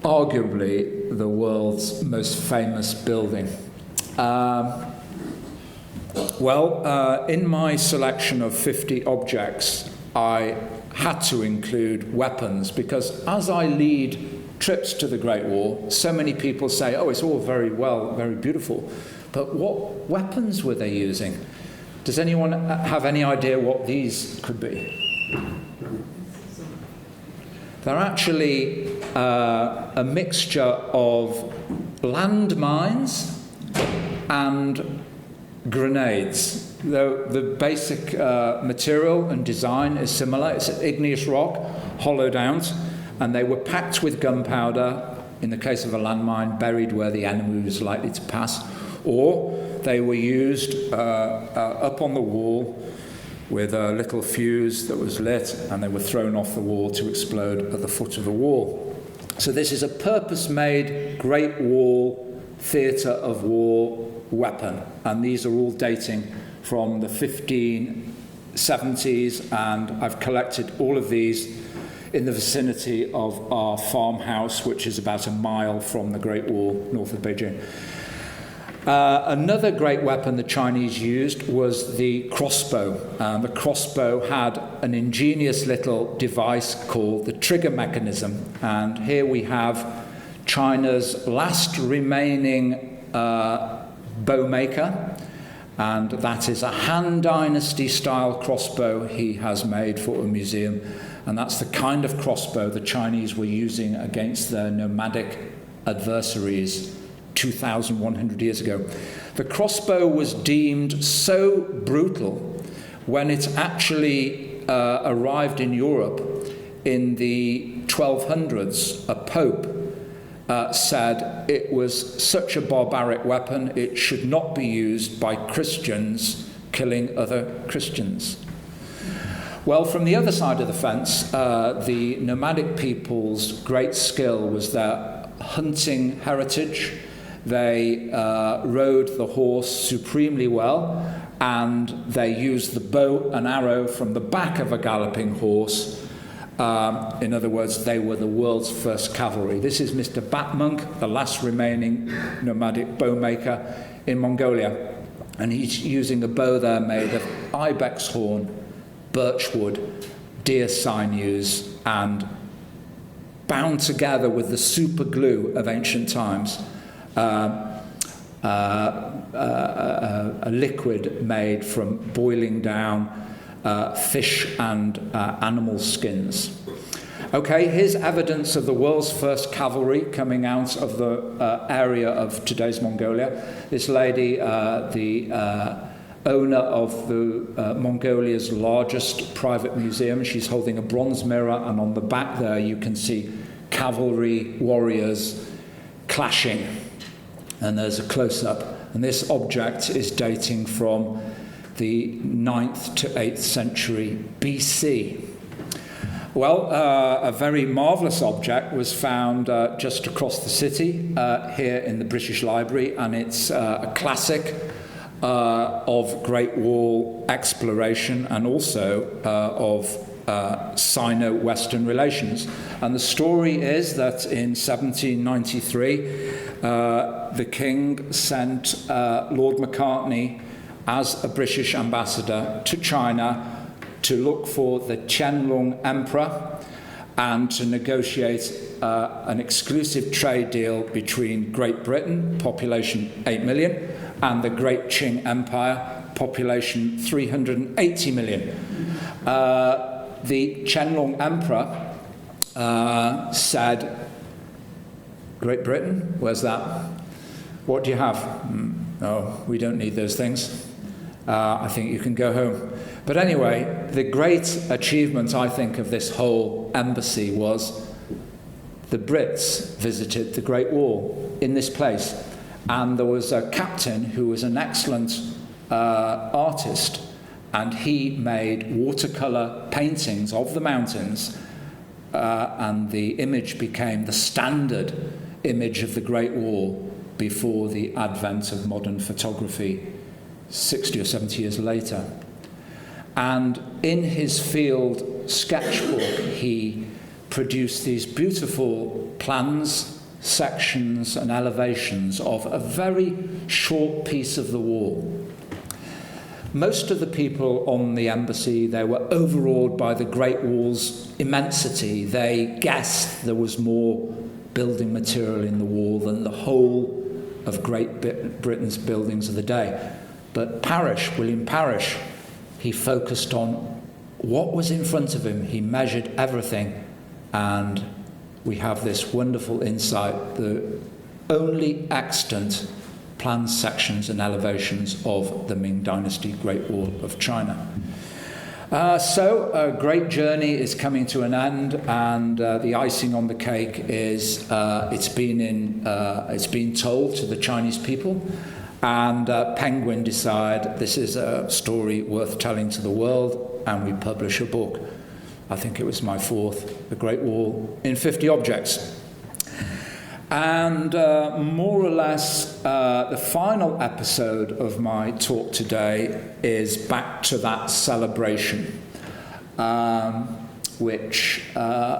arguably the world's most famous building. In my selection of 50 objects, I had to include weapons, because as I lead trips to the Great Wall, so many people say, "Oh, it's all very well, very beautiful," but what weapons were they using? Does anyone have any idea what these could be? They're actually a mixture of landmines and grenades. The basic material and design is similar. It's an igneous rock, hollowed out, and they were packed with gunpowder, in the case of a landmine, buried where the enemy was likely to pass, or they were used up on the wall with a little fuse that was lit, and they were thrown off the wall to explode at the foot of the wall. So this is a purpose-made Great Wall theatre of war weapon, and these are all dating from the 1570s, and I've collected all of these in the vicinity of our farmhouse, which is about a mile from the Great Wall north of Beijing. Another great weapon the Chinese used was the crossbow. The crossbow had an ingenious little device called the trigger mechanism. And here we have China's last remaining bow maker. And that is a Han Dynasty style crossbow he has made for a museum. And that's the kind of crossbow the Chinese were using against their nomadic adversaries 2,100 years ago. The crossbow was deemed so brutal when it actually arrived in Europe in the 1200s. A pope said it was such a barbaric weapon, it should not be used by Christians killing other Christians. Well, from the other side of the fence, the nomadic people's great skill was their hunting heritage. They rode the horse supremely well, and they used the bow and arrow from the back of a galloping horse. In other words, they were the world's first cavalry. This is Mr. Batmonk, the last remaining nomadic bowmaker in Mongolia. And he's using a bow there made of ibex horn, birchwood, deer sinews, and bound together with the super glue of ancient times. A liquid made from boiling down fish and animal skins. Okay, here's evidence of the world's first cavalry coming out of the area of today's Mongolia. This lady, the owner of the Mongolia's largest private museum, she's holding a bronze mirror, and on the back there you can see cavalry warriors clashing. And there's a close-up. And this object is dating from the 9th to 8th century BC. Well, a very marvellous object was found just across the city here in the British Library, and it's a classic of Great Wall exploration and also of Sino-Western relations. And the story is that in 1793, the king sent Lord Macartney as a British ambassador to China to look for the Qianlong Emperor and to negotiate an exclusive trade deal between Great Britain, population 8 million, and the Great Qing Empire, population 380 million. The Qianlong Emperor said, Great Britain, where's that? What do you have? No, we don't need those things. I think you can go home. But anyway, the great achievement, I think, of this whole embassy was the Brits visited the Great Wall in this place. And there was a captain who was an excellent artist, and he made watercolour paintings of the mountains, and the image became the standard image of the Great Wall before the advent of modern photography 60 or 70 years later. And in his field sketchbook, he produced these beautiful plans, sections, and elevations of a very short piece of the wall. Most of the people on the embassy, they were overawed by the Great Wall's immensity. They guessed there was more building material in the wall than the whole of Great Britain's buildings of the day. But William Parrish, he focused on what was in front of him. He measured everything, and we have this wonderful insight, the only extant plan sections and elevations of the Ming Dynasty Great Wall of China. So a great journey is coming to an end, and the icing on the cake is it's been told to the Chinese people, and Penguin decide this is a story worth telling to the world, and we publish a book. I think it was my fourth, The Great Wall in 50 Objects. And more or less, the final episode of my talk today is back to that celebration. which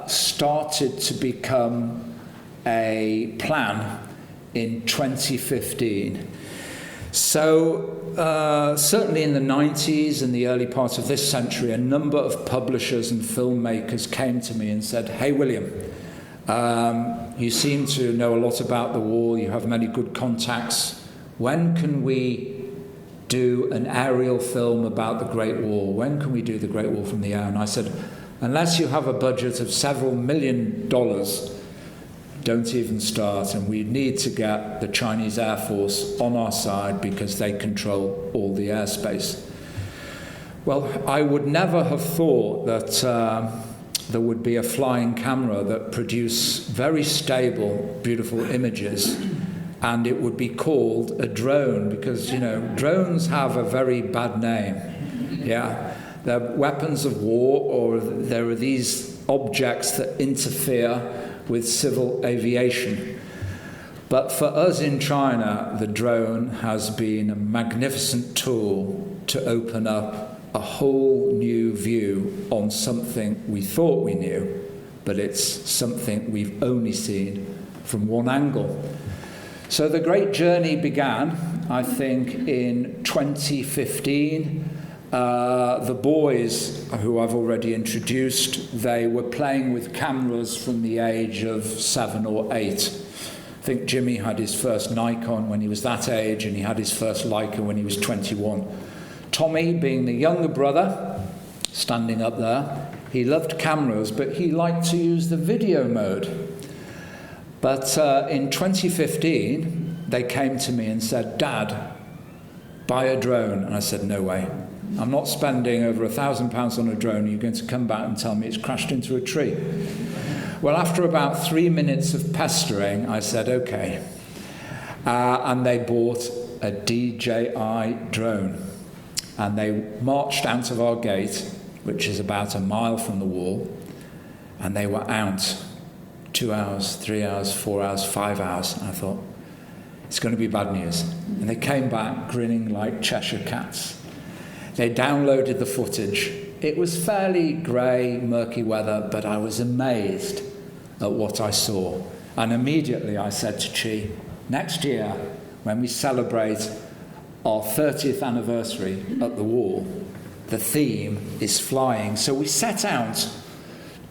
started to become a plan in 2015. So certainly in the 90s and the early part of this century, a number of publishers and filmmakers came to me and said, "Hey, William, you seem to know a lot about the wall, you have many good contacts. When can we do an aerial film about the Great Wall? When can we do the Great Wall from the air?" And I said, "Unless you have a budget of several $1 million, don't even start, and we need to get the Chinese Air Force on our side because they control all the airspace." Well, I would never have thought that there would be a flying camera that produced very stable, beautiful images, and it would be called a drone because, drones have a very bad name. Yeah, they're weapons of war, or there are these objects that interfere with civil aviation. But for us in China, the drone has been a magnificent tool to open up a whole new view on something we thought we knew, but it's something we've only seen from one angle. So the great journey began, I think, in 2015. The boys, who I've already introduced, they were playing with cameras from the age of 7 or 8. I think Jimmy had his first Nikon when he was that age, and he had his first Leica when he was 21. Tommy, being the younger brother, standing up there, he loved cameras, but he liked to use the video mode. But in 2015, they came to me and said, "Dad, buy a drone." And I said, "No way. I'm not spending over £1,000 on a drone. You're going to come back and tell me it's crashed into a tree." Well, after about 3 minutes of pestering, I said, "Okay." And they bought a DJI drone. And they marched out of our gate, which is about a mile from the wall, and they were out 2 hours, 3 hours, 4 hours, 5 hours. And I thought, it's going to be bad news. And they came back grinning like Cheshire cats. They downloaded the footage. It was fairly grey, murky weather, but I was amazed at what I saw. And immediately I said to Chi, next year, when we celebrate our 30th anniversary at the wall, the theme is flying. So we set out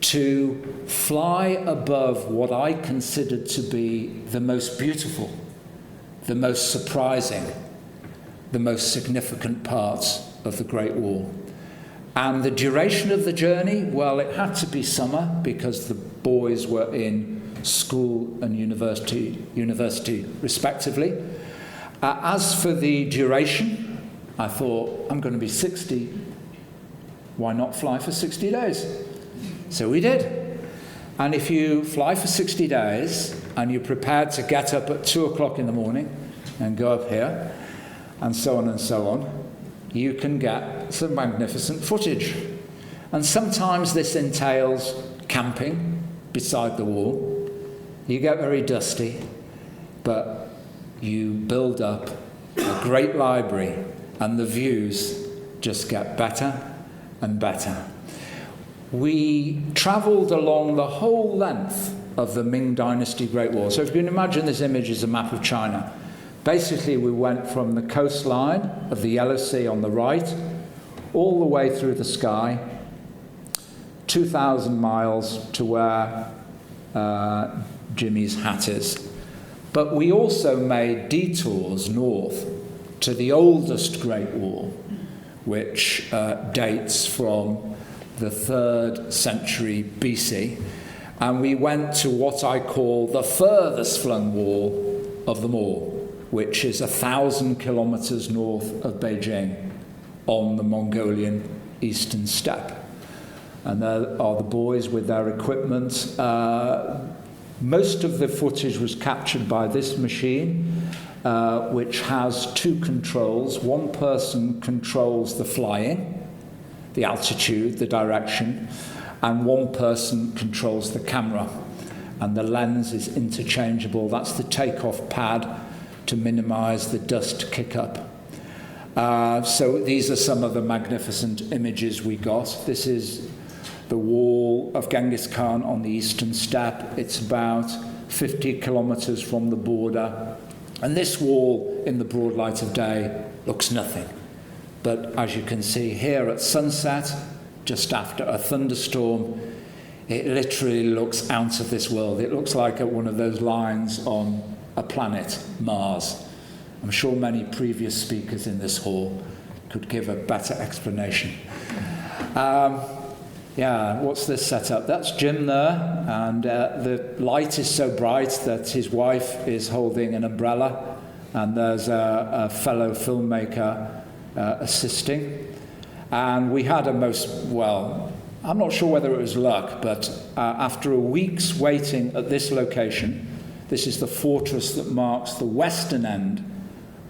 to fly above what I considered to be the most beautiful, the most surprising, the most significant parts of the Great Wall. And the duration of the journey, well, it had to be summer because the boys were in school and university respectively. As for the duration, I thought, I'm going to be 60. Why not fly for 60 days? So we did. And if you fly for 60 days and you're prepared to get up at 2 o'clock in the morning and go up here, and so on, you can get some magnificent footage. And sometimes this entails camping beside the wall. You get very dusty, but you build up a great library, and the views just get better and better. We travelled along the whole length of the Ming Dynasty Great Wall. So if you can imagine this image is a map of China. Basically, we went from the coastline of the Yellow Sea on the right, all the way through the sky, 2,000 miles to where Jimmy's hat is. But we also made detours north to the oldest Great Wall, which dates from the 3rd century BC. And we went to what I call the furthest flung wall of them all, which is 1,000 kilometers north of Beijing on the Mongolian eastern steppe. And there are the boys with their equipment. Most of the footage was captured by this machine, which has 2 controls. One person controls the flying, the altitude, the direction, and one person controls the camera. And the lens is interchangeable. That's the takeoff pad to minimize the dust kick-up. So these are some of the magnificent images we got. This is the wall of Genghis Khan on the eastern steppe. It's about 50 kilometers from the border. And this wall, in the broad light of day, looks nothing. But as you can see here at sunset, just after a thunderstorm, it literally looks out of this world. It looks like one of those lines on a planet, Mars. I'm sure many previous speakers in this hall could give a better explanation. Yeah, what's this setup? That's Jim there, and the light is so bright that his wife is holding an umbrella, and there's a fellow filmmaker assisting. And we had I'm not sure whether it was luck, but after a week's waiting at this location, this is the fortress that marks the western end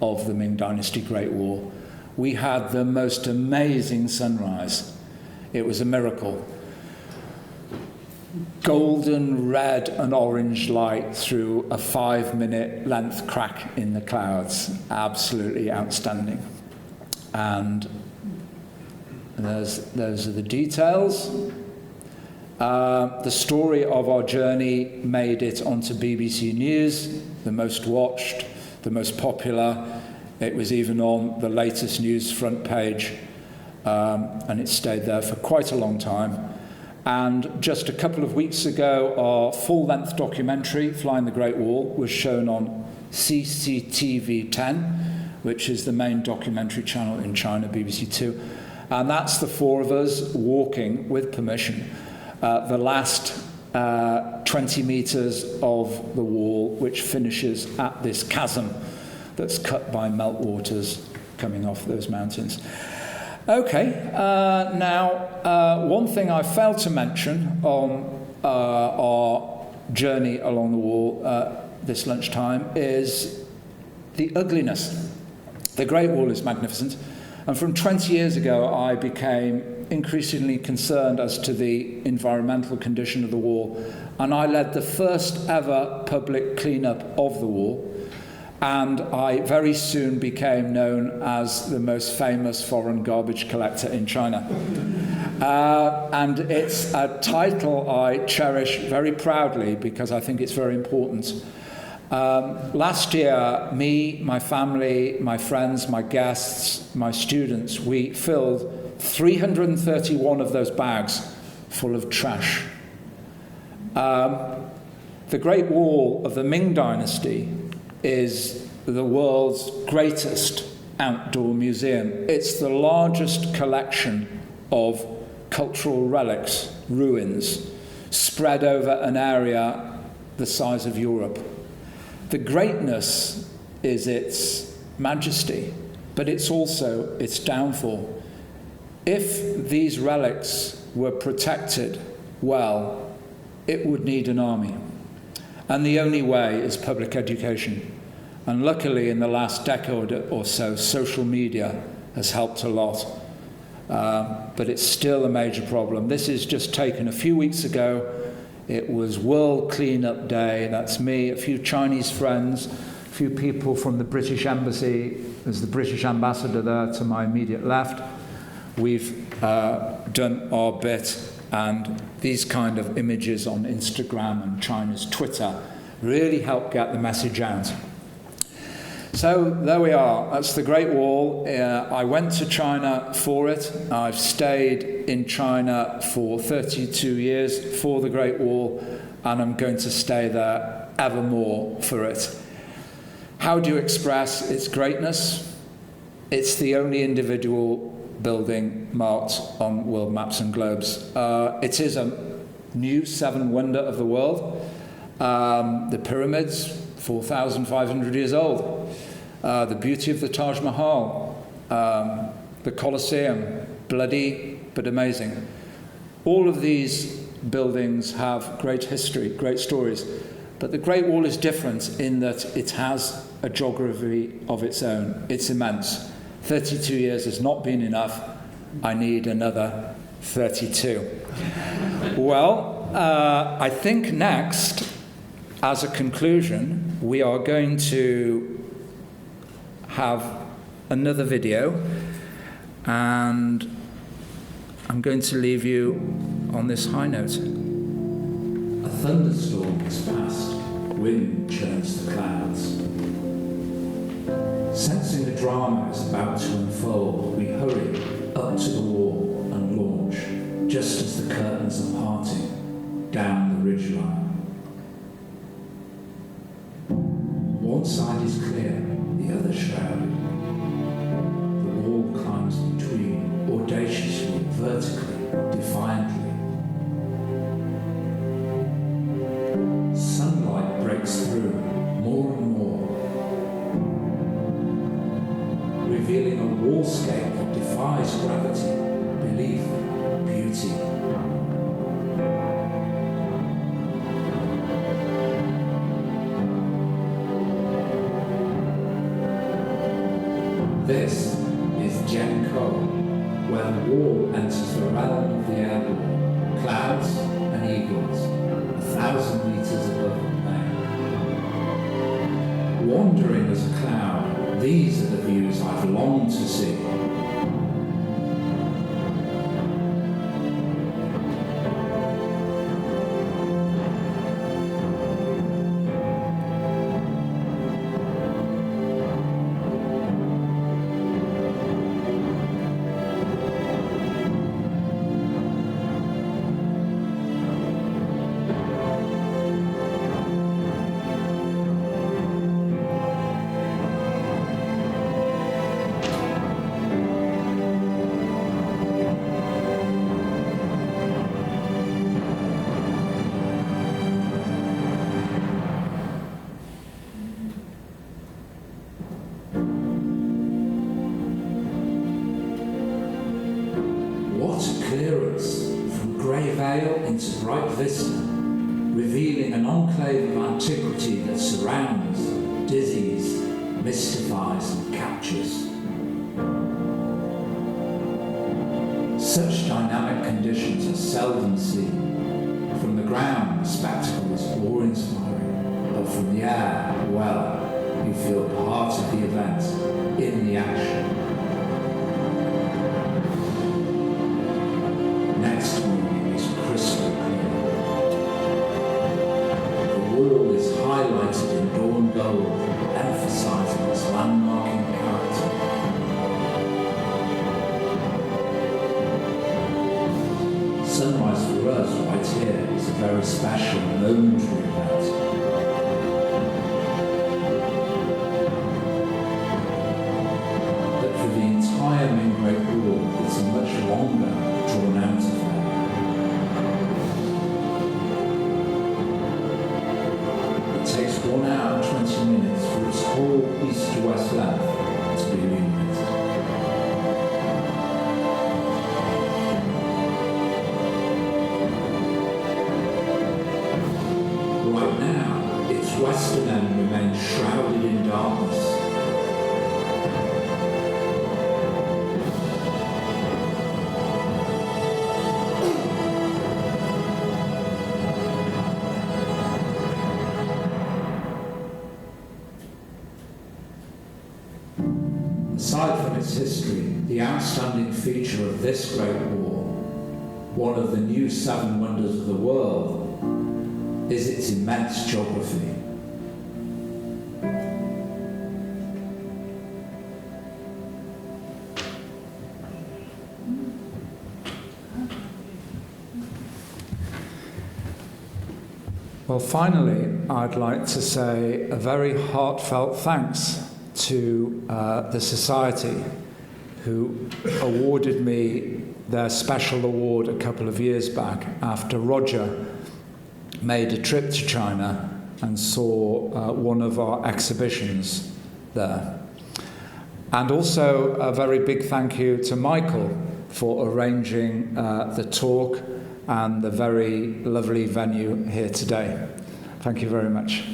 of the Ming Dynasty Great Wall, we had the most amazing sunrise. It was a miracle. Golden, red and orange light through a 5-minute length crack in the clouds. Absolutely outstanding. And those are the details. The story of our journey made it onto BBC News, the most watched, the most popular. It was even on the latest news front page, and it stayed there for quite a long time. And just a couple of weeks ago, our full-length documentary, Flying the Great Wall, was shown on CCTV 10, which is the main documentary channel in China, BBC 2. And that's the four of us walking, with permission, the last 20 meters of the wall, which finishes at this chasm that's cut by meltwaters coming off those mountains. Okay, now one thing I failed to mention on our journey along the wall this lunchtime is the ugliness. The Great Wall is magnificent, and from 20 years ago I became increasingly concerned as to the environmental condition of the wall, and I led the first ever public cleanup of the wall. And I very soon became known as the most famous foreign garbage collector in China. And it's a title I cherish very proudly because I think it's very important. Last year, me, my family, my friends, my guests, my students, we filled 331 of those bags full of trash. The Great Wall of the Ming Dynasty is the world's greatest outdoor museum. It's the largest collection of cultural relics, ruins, spread over an area the size of Europe. The greatness is its majesty, but it's also its downfall. If these relics were protected well, it would need an army. And the only way is public education. And luckily, in the last decade or so, social media has helped a lot. But it's still a major problem. This is just taken a few weeks ago. It was World Cleanup Day. That's me, a few Chinese friends, a few people from the British Embassy. There's the British ambassador there to my immediate left. We've done our bit. And these kind of images on Instagram and China's Twitter really help get the message out. So there we are. That's the Great Wall. I went to China for it. I've stayed in China for 32 years for the Great Wall, and I'm going to stay there evermore for it. How do you express its greatness? It's the only individual building marked on world maps and globes. It is a new seven wonder of the world. The pyramids, 4,500 years old. The beauty of the Taj Mahal. The Colosseum, bloody but amazing. All of these buildings have great history, great stories. But the Great Wall is different in that it has a geography of its own. It's immense. 32 years has not been enough. I need another 32. Well, I think next, as a conclusion, we are going to have another video, and I'm going to leave you on this high note. A thunderstorm has passed. Wind churns the clouds. Sensing the drama is about to unfold, we hurry up to the wall and launch, just as the curtains are parting down the ridgeline. One side is clear, the other shrouded. The wall climbs between, audaciously, vertically, defiantly. Sunlight breaks through, more and more, revealing a wallscape that defies gravity, belief, beauty. This is Genghis, where the wall enters the realm of the airborne, clouds and eagles, 1,000 meters above the plain. Wandering as a cloud, these are the views I've longed to see. Into bright vista, revealing an enclave of antiquity that surrounds, dizzies, mystifies and captures. Such dynamic conditions are seldom seen. From the ground, the spectacle is awe-inspiring, but from the air, well, you feel part of the event, in the action. Next morning is crystal clear. The wall is highlighted in dawn gold, emphasizing its landmarking character. Sunrise for us right here is a very special momentary event. But for the entire Ming Great Wall, it's a much longer, drawn-out affair. It takes 1 hour and 20 minutes for its whole east to west length to be illuminated. Right now, its western end remains shrouded in darkness. Aside from its history, the outstanding feature of this Great Wall, one of the new 7 wonders of the world, is its immense geography. Well, finally, I'd like to say a very heartfelt thanks to the Society, who awarded me their special award a couple of years back after Roger made a trip to China and saw one of our exhibitions there. And also a very big thank you to Michael for arranging the talk and the very lovely venue here today. Thank you very much.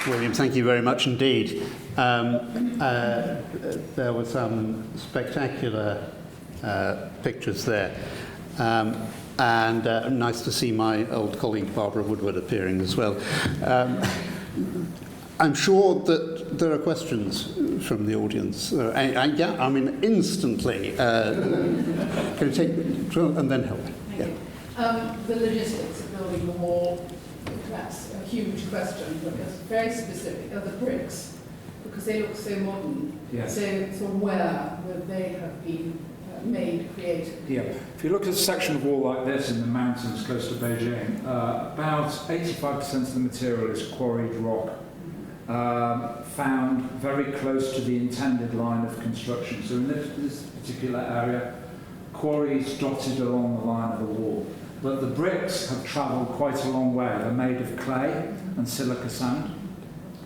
William, thank you very much indeed. There were some spectacular pictures there. And nice to see my old colleague Barbara Woodward appearing as well. I'm sure that there are questions from the audience. Yeah, I mean, instantly. Can you take and then help? Thank you. The logistics of building the wall, that's a huge question, but it's very specific. Are the bricks, because they look so modern, Yes. so where would they have been made, created? Yeah. If you look at a section of wall like this in the mountains close to Beijing, about 85% of the material is quarried rock, found very close to the intended line of construction. So in this particular area, quarries dotted along the line of the wall. But the bricks have travelled quite a long way. They're made of clay and silica sand,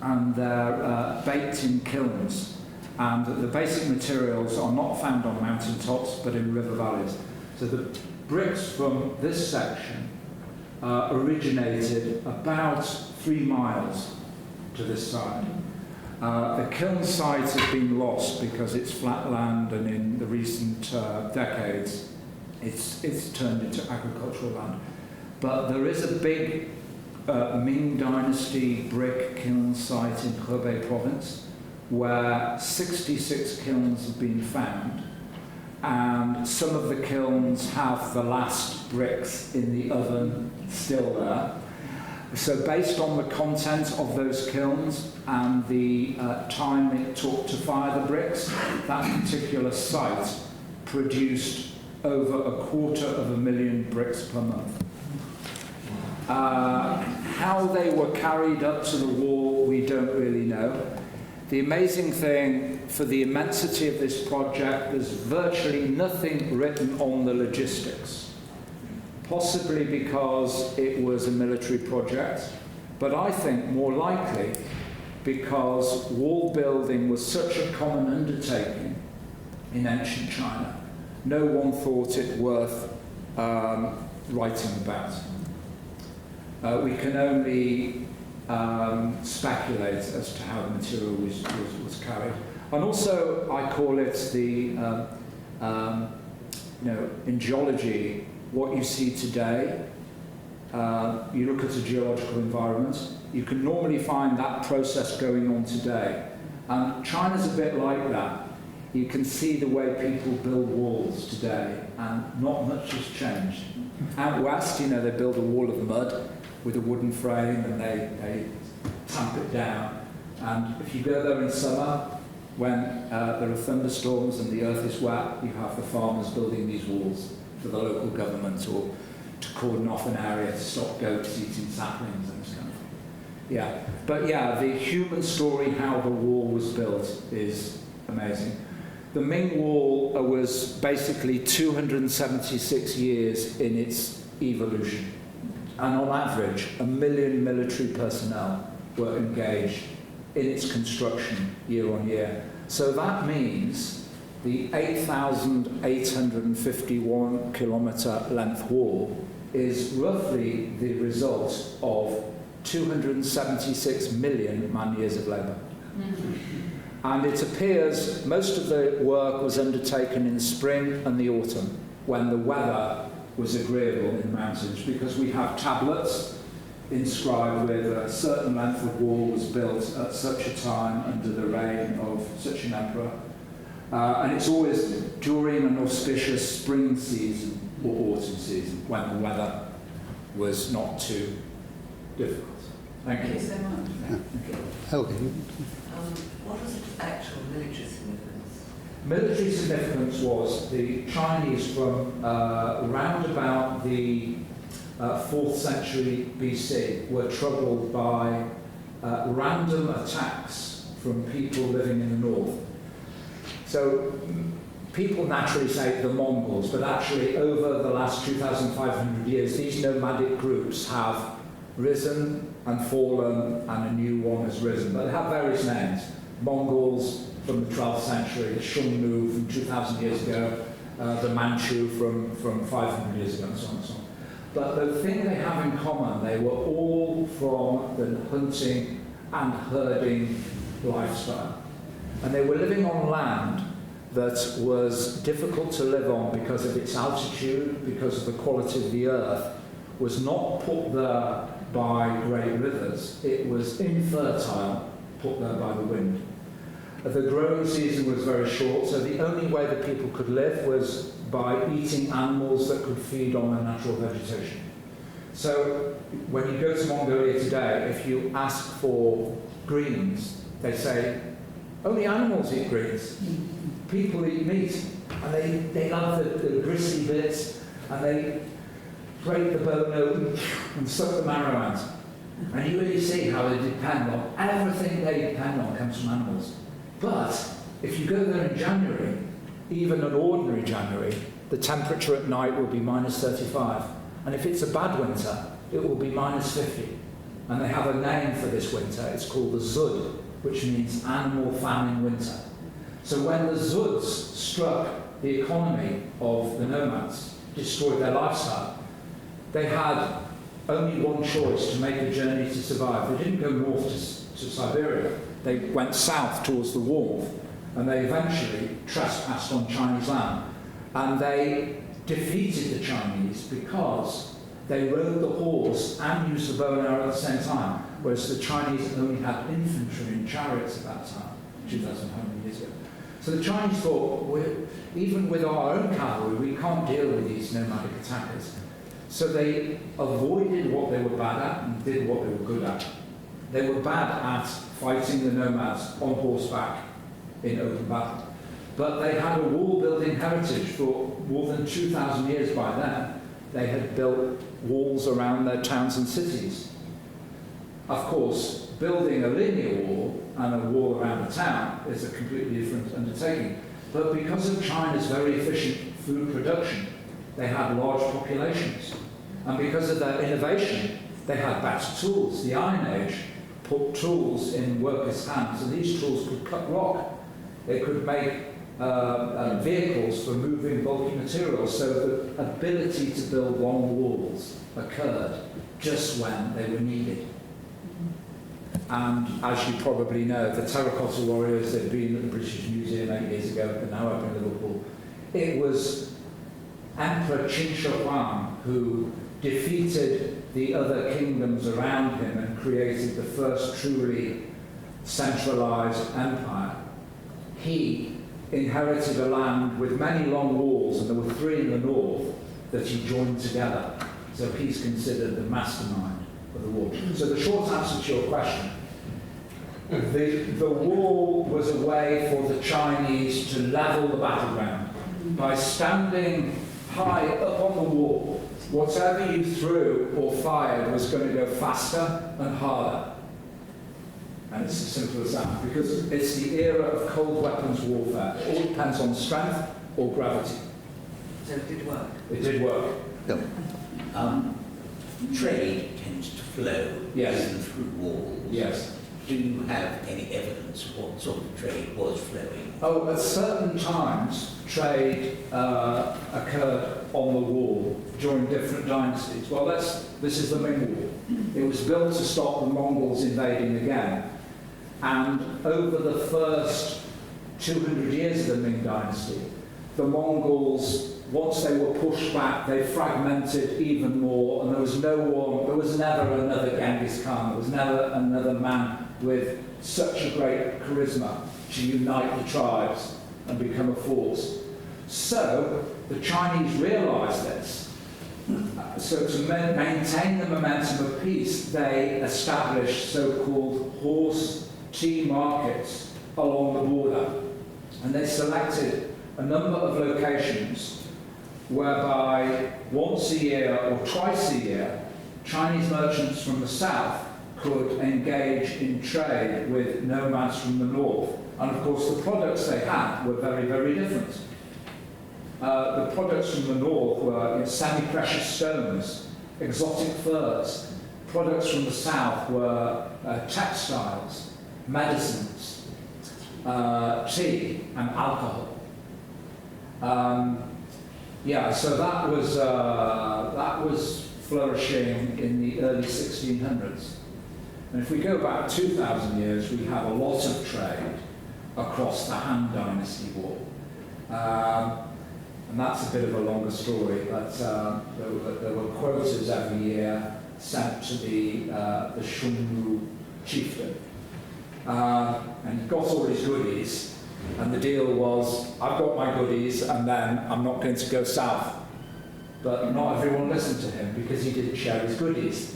and they're baked in kilns. And the basic materials are not found on mountain tops, but in river valleys. So the bricks from this section originated about 3 miles to this side. The kiln site has been lost because it's flat land, and in the recent decades it's turned into agricultural land. But there is a big Ming Dynasty brick kiln site in Hebei province where 66 kilns have been found, and some of the kilns have the last bricks in the oven still there. So based on the content of those kilns and the time it took to fire the bricks, that particular site produced over 250,000 bricks per month. How they were carried up to the wall, we don't really know. The amazing thing, for the immensity of this project, there's virtually nothing written on the logistics. Possibly because it was a military project, but I think more likely because wall building was such a common undertaking in ancient China. No one thought it worth writing about. We can only speculate as to how the material was carried. And also, I call it the, in geology, what you see today, you look at a geological environment, you can normally find that process going on today. And China's a bit like that. You can see the way people build walls today, and not much has changed. Out west, they build a wall of mud with a wooden frame, and they tamp it down. And if you go there in summer, when there are thunderstorms and the earth is wet, you have the farmers building these walls for the local government, or to cordon off an area to stop goats eating saplings and this kind of thing. Yeah, but yeah, the human story, how the wall was built, is amazing. The Ming Wall was basically 276 years in its evolution. And on average, 1 million military personnel were engaged in its construction year on year. So that means the 8,851 kilometre length wall is roughly the result of 276 million man-years of labour. And it appears most of the work was undertaken in the spring and the autumn, when the weather was agreeable in the mountains, because we have tablets inscribed with a certain length of wall was built at such a time under the reign of such an emperor. And it's always during an auspicious spring season or autumn season when the weather was not too difficult. Thank you. Thank you so much. Helge. What was its actual military significance? Military significance was the Chinese from around about the 4th century BC were troubled by random attacks from people living in the north. So people naturally say the Mongols, but actually over the last 2,500 years, these nomadic groups have risen and fallen, and a new one has risen. But they have various names. Mongols from the 12th century, the Xiongnu from 2,000 years ago, the Manchu from 500 years ago, and so on and so on. But the thing they have in common, they were all from the hunting and herding lifestyle. And they were living on land that was difficult to live on because of its altitude, because of the quality of the earth, was not put there by great rivers. It was infertile, put there by the wind. The growing season was very short, so the only way that people could live was by eating animals that could feed on the natural vegetation. So when you go to Mongolia today, if you ask for greens, they say, only animals eat greens. People eat meat, and they love the gristly bits, and they break the bone open and suck the marrow out. And you really see how they depend on, everything they depend on comes from animals. But if you go there in January, even an ordinary January, the temperature at night will be minus 35. And if it's a bad winter, it will be minus 50. And they have a name for this winter. It's called the Zud, which means animal famine winter. So when the Zuds struck the economy of the nomads, destroyed their lifestyle, they had only one choice to make a journey to survive. They didn't go north to Siberia. They went south towards the warmth, and they eventually trespassed on Chinese land. And they defeated the Chinese because they rode the horse and used the bow and arrow at the same time, whereas the Chinese only had infantry and chariots at that time, 2,500 years ago. So the Chinese thought, even with our own cavalry, we can't deal with these nomadic attackers. So they avoided what they were bad at and did what they were good at. They were bad at fighting the nomads on horseback in open battle. But they had a wall-building heritage for more than 2,000 years by then. They had built walls around their towns and cities. Of course, building a linear wall and a wall around a town is a completely different undertaking. But because of China's very efficient food production, they had large populations. And because of their innovation, they had better tools. The Iron Age put tools in workers' hands, and these tools could cut rock. They could make vehicles for moving bulky materials, so the ability to build long walls occurred just when they were needed. And as you probably know, the Terracotta Warriors, they'd been at the British Museum 8 years ago, but now up in Liverpool. It was Emperor Qin Shi Huang who defeated the other kingdoms around him and created the first truly centralized empire. He inherited a land with many long walls, and there were 3 in the north that he joined together. So he's considered the mastermind of the war. So the short answer to your question, the wall was a way for the Chinese to level the battleground. By standing high up on the wall, whatever you threw or fired was going to go faster and harder. And it's as simple as that, because it's the era of cold weapons warfare. It all depends on strength or gravity. So it did work. It did work. Yeah. Trade tends to flow Yes. even through walls. Yes. Do you have any evidence of what sort of trade was flowing? Oh, at certain times, trade occurred on the wall during different dynasties. Well, this is the Ming Wall. It was built to stop the Mongols invading again. And over the first 200 years of the Ming Dynasty, the Mongols, once they were pushed back, they fragmented even more, and there was never another Genghis Khan, there was never another man with such a great charisma to unite the tribes and become a force. So the Chinese realized this. So to maintain the momentum of peace, they established so-called horse tea markets along the border. And they selected a number of locations whereby once a year or twice a year, Chinese merchants from the south could engage in trade with nomads from the north. And of course the products they had were very, very different. The products from the north were semi-precious stones, exotic furs. Products from the south were textiles, medicines, tea and alcohol. So that was flourishing in the early 1600s. And if we go back 2,000 years, we have a lot of trade across the Han Dynasty wall. And that's a bit of a longer story, but there were quotas every year sent to the Shunmu chieftain. And he got all his goodies, and the deal was, I've got my goodies, and then I'm not going to go south. But not everyone listened to him because he didn't share his goodies.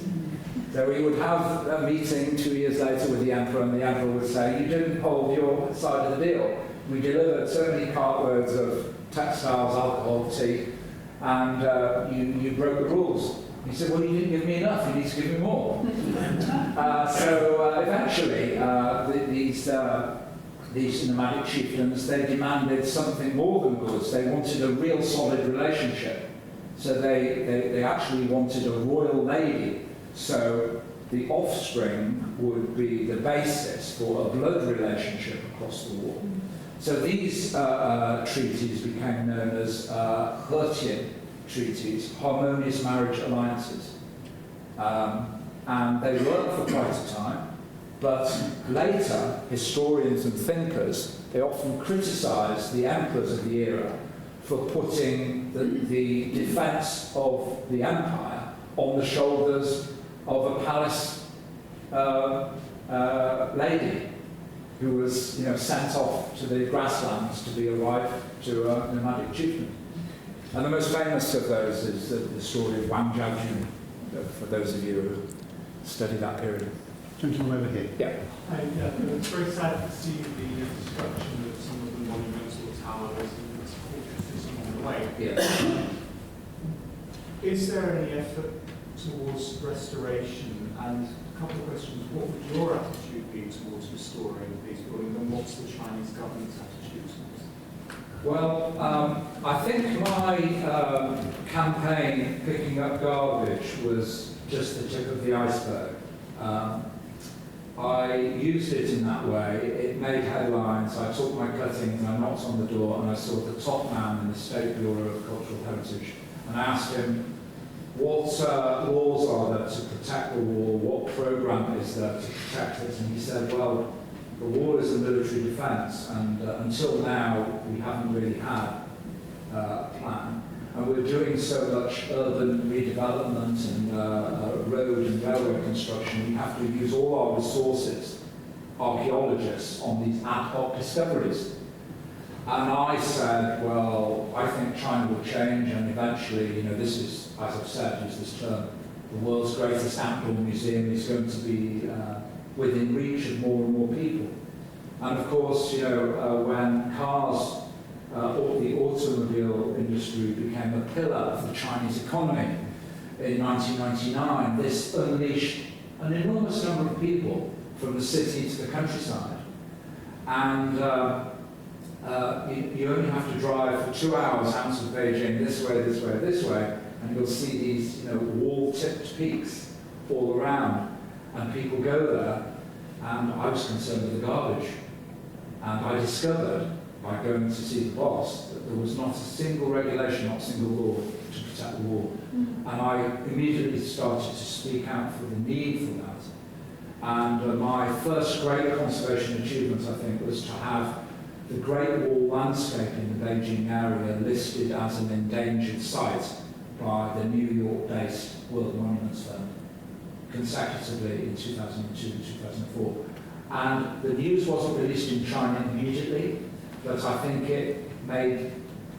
So he would have a meeting 2 years later with the emperor, and the emperor would say, you didn't hold your side of the deal. We delivered so many cartloads of textiles, alcohol, tea, and you broke the rules. He said, well, you didn't give me enough, you need to give me more. So eventually, these nomadic chieftains, they demanded something more than goods. They wanted a real solid relationship. So they actually wanted a royal lady. So the offspring would be the basis for a blood relationship across the wall. So these treaties became known as Hertian treaties, harmonious marriage alliances. And they worked for quite a time, but later historians and thinkers, they often criticised the emperors of the era for putting the defence of the empire on the shoulders of a palace lady who was, sent off to the grasslands to be a wife to a nomadic chieftain. And the most famous of those is the story of Wang Jiaojun, for those of you who study that period. Gentleman over here. Yeah. It's very sad to see the destruction of some of the monumental towers and fortresses along the way. Yeah. Is there any effort towards restoration? And a couple of questions. What would your attitude be towards restoring these buildings, and what's the Chinese government's attitude towards it? Well, I think my campaign picking up garbage was just the tip of the iceberg. I used it in that way. It made headlines. I took my cuttings and I knocked on the door and I saw the top man in the State Bureau of Cultural Heritage. And I asked him, what laws are there to protect the wall? What programme is there to protect it? And he said, well, the wall is a military defence, and until now we haven't really had a plan. And we're doing so much urban redevelopment and road and railway construction, we have to use all our resources, archaeologists, on these ad hoc discoveries. And I said, well, I think China will change, and eventually, this is, as I've said, use this term, the world's greatest outdoor museum is going to be within reach of more and more people. And of course, when cars, or the automobile industry became a pillar of the Chinese economy in 1999, this unleashed an enormous number of people from the city to the countryside. And you only have to drive for 2 hours out of Beijing, this way, this way, this way, and you'll see these wall-tipped peaks all around. And people go there, and I was concerned with the garbage. And I discovered, by going to see the boss, that there was not a single regulation, not a single law to protect the wall. And I immediately started to speak out for the need for that. And my first great conservation achievement, I think, was to have the Great Wall landscape in the Beijing area listed as an endangered site by the New York-based World Monuments Fund, consecutively in 2002 and 2004. And the news wasn't released in China immediately, but I think it made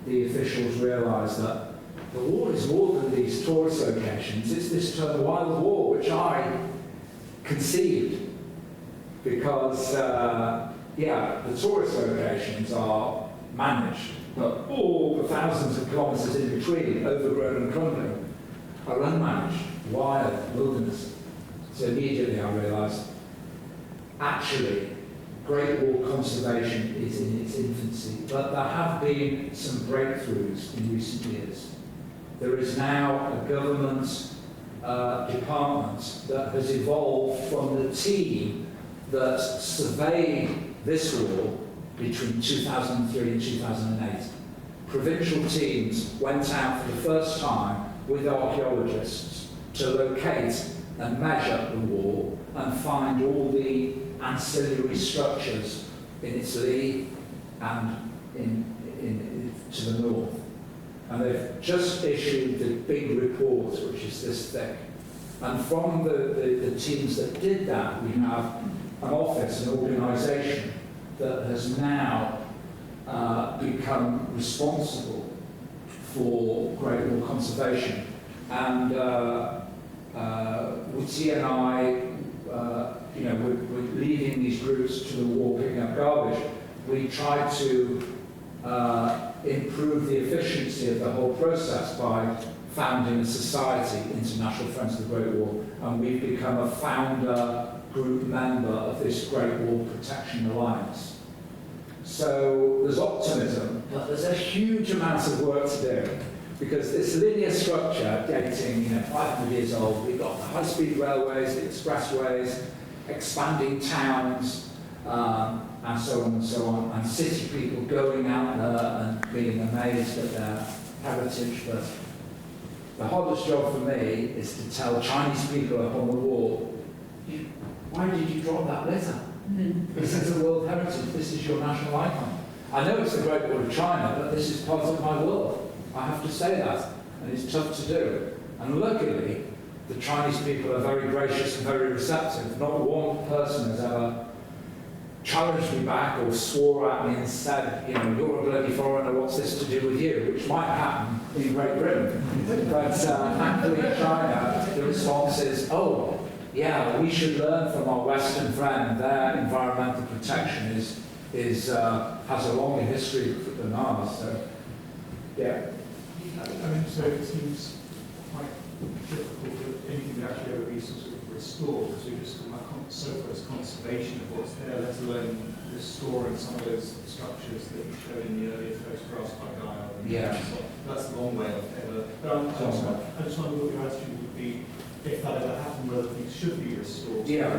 the officials realise that the wall is more than these tourist locations. It's this term wild wall, which I conceived, because, the tourist locations are managed, but all the thousands of kilometres in between, overgrown and crumbling, are unmanaged, wild wilderness. So immediately I realised, actually, Great Wall conservation is in its infancy, but there have been some breakthroughs in recent years. There is now a government department that has evolved from the team that surveyed this wall between 2003 and 2008. Provincial teams went out for the first time with archaeologists to locate and measure the wall and find all the ancillary structures in its lee and to the north. And they've just issued the big report, which is this thick. And from the teams that did that, we have an office, an organisation that has now become responsible for Great Wall conservation. And Wuti and I, we're leading these groups to the wall, picking up garbage. We try to improve the efficiency of the whole process by founding a society, International Friends of the Great Wall, and we've become a founder group member of this Great Wall Protection Alliance. So there's optimism, but there's a huge amount of work to do, because this linear structure dating 500 years old, we've got the high-speed railways, the expressways, expanding towns, and so on and so on, and city people going out there and being amazed at their heritage. But the hardest job for me is to tell Chinese people up on the wall, why did you drop that litter? This is a world heritage, this is your national icon. I know it's the Great Wall of China, but this is part of my world. I have to say that, and it's tough to do. And luckily, the Chinese people are very gracious and very receptive. Not one person has ever challenged me back or swore at me and said, you're a bloody foreigner, what's this to do with you? Which might happen in Great Britain. But thankfully in China, the response is, oh, yeah, we should learn from our Western friend. Their environmental protection has a longer history than ours. So, yeah. So it seems quite difficult for anything to actually ever be sort of restored, because we're just talking about so far as conservation of what's there, let alone restoring some of those structures that you showed in the earlier photographs by Guy. Yeah. So that's a long way off ever. But I just wonder what your attitude would be if that ever happened, whether things should be restored. Yeah,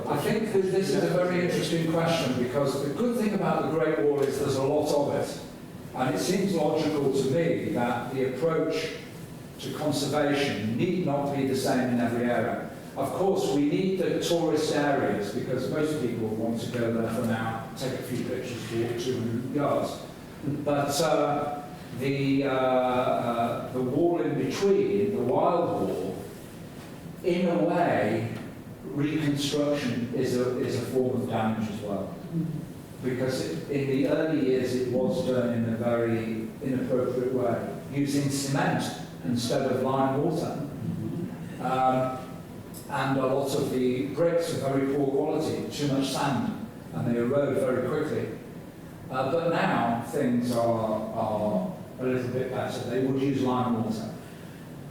I think that this is a very interesting question, because the good thing about the Great Wall is there's a lot of it. And it seems logical to me that the approach to conservation need not be the same in every area. Of course, we need the tourist areas, because most people want to go there for now, take a few pictures, walk 200 yards. But the wall in between, the wild wall, in a way, reconstruction is a form of damage as well. Because in the early years it was done in a very inappropriate way, using cement instead of lime water. And a lot of the bricks are very poor quality, too much sand, and they erode very quickly. But now things are a little bit better. They would use lime water,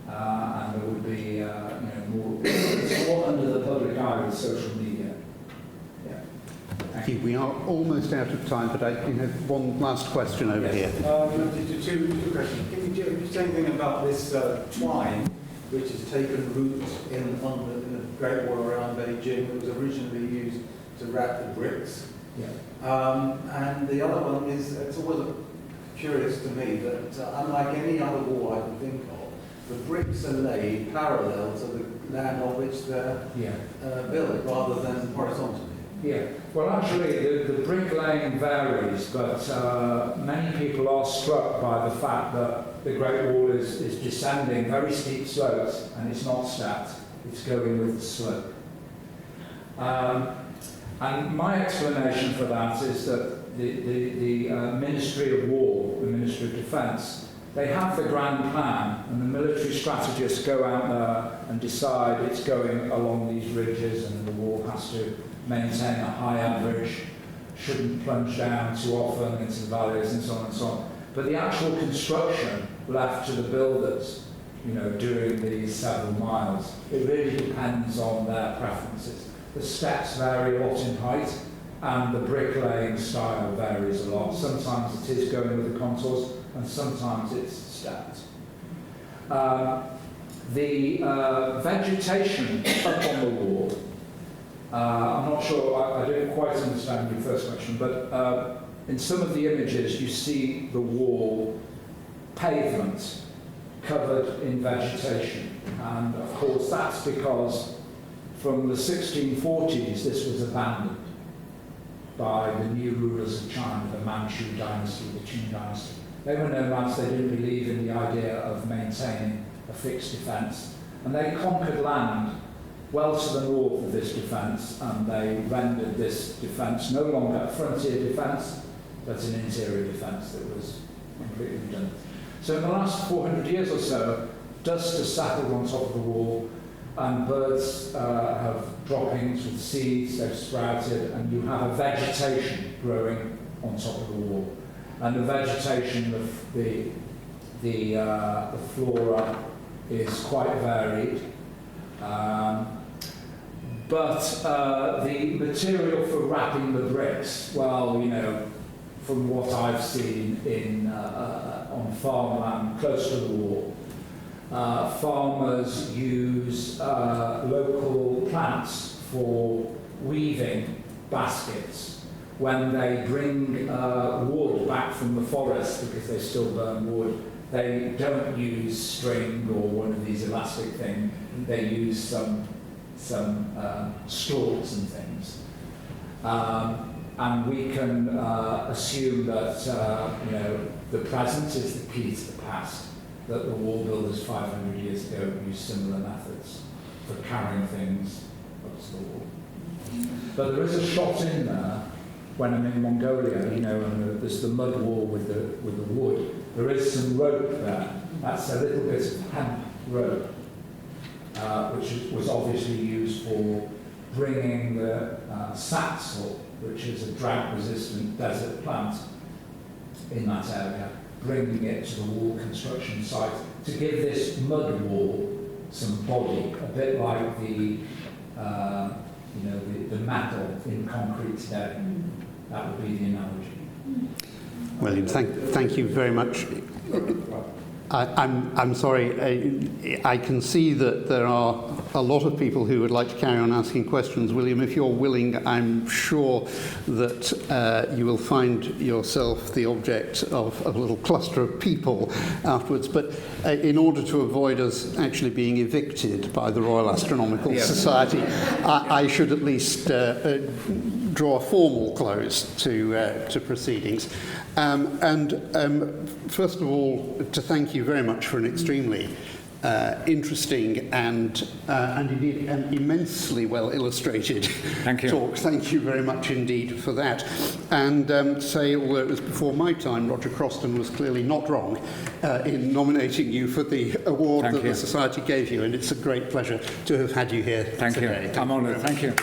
and there would be more. It's more under the public eye with social media. Thank you. We are almost out of time, but I have one last question over here. Two questions. Can you say anything about this twine, which has taken root in the Great Wall around Beijing? It was originally used to wrap the bricks. Yeah. And the other one is, it's always curious to me that unlike any other wall I can think of, the bricks are laid parallel to the land on which they're built, rather than horizontally. Yeah, well actually the bricklaying varies, but many people are struck by the fact that the Great Wall is descending very steep slopes, and it's not stacked, it's going with the slope. And my explanation for that is that the Ministry of War, the Ministry of Defence, they have the grand plan, and the military strategists go out there and decide it's going along these ridges, and the wall has to maintain a high average, shouldn't plunge down too often into the valleys, and so on and so on. But the actual construction left to the builders, doing these several miles, it really depends on their preferences. The steps vary a lot in height, and the bricklaying style varies a lot. Sometimes it is going with the contours, and sometimes it's stepped. The vegetation up on the wall, I'm not sure, I didn't quite understand your first question, but in some of the images you see the wall pavement covered in vegetation, and of course that's because from the 1640s, this was abandoned by the new rulers of China, the Manchu dynasty, the Qing dynasty. They were nomads, they didn't believe in the idea of maintaining a fixed defence. And they conquered land well to the north of this defence, and they rendered this defence no longer a frontier defence, but an interior defence that was completely redundant. So in the last 400 years or so, dust has settled on top of the wall, and birds have droppings with seeds, they've sprouted, and you have a vegetation growing on top of the wall. And the vegetation of the flora is quite varied. But the material for wrapping the bricks, well, you know, from what I've seen on farmland close to the wall, farmers use local plants for weaving baskets. When they bring wood back from the forest, because they still burn wood, they don't use string or one of these elastic things. They use some stalks and things. And we can assume that you know, the present is the key to the past, that the wall builders 500 years ago used similar methods for carrying things up to the wall. But there is a shot in there when I'm in Mongolia, you know, and there's the mud wall with the wood. There is some rope there. That's a little bit of hemp rope, which was obviously used for bringing the satsal, which is a drought-resistant desert plant in that area, bringing it to the wall construction site to give this mud wall some body, a bit like the metal in concrete today. That would be the analogy. William, thank you very much. I'm sorry, I can see that there are a lot of people who would like to carry on asking questions. William, if you're willing, I'm sure that you will find yourself the object of a little cluster of people afterwards. But in order to avoid us actually being evicted by the Royal Astronomical Society, I should at least draw a formal close to proceedings. First of all, to thank you very much for an extremely interesting and indeed an immensely well illustrated talk. Thank you very much indeed for that. And say, although it was before my time, Roger Croston was clearly not wrong in nominating you for the award that the Society gave you, and it's a great pleasure to have had you here today. Thank you. I'm honoured. Thank you.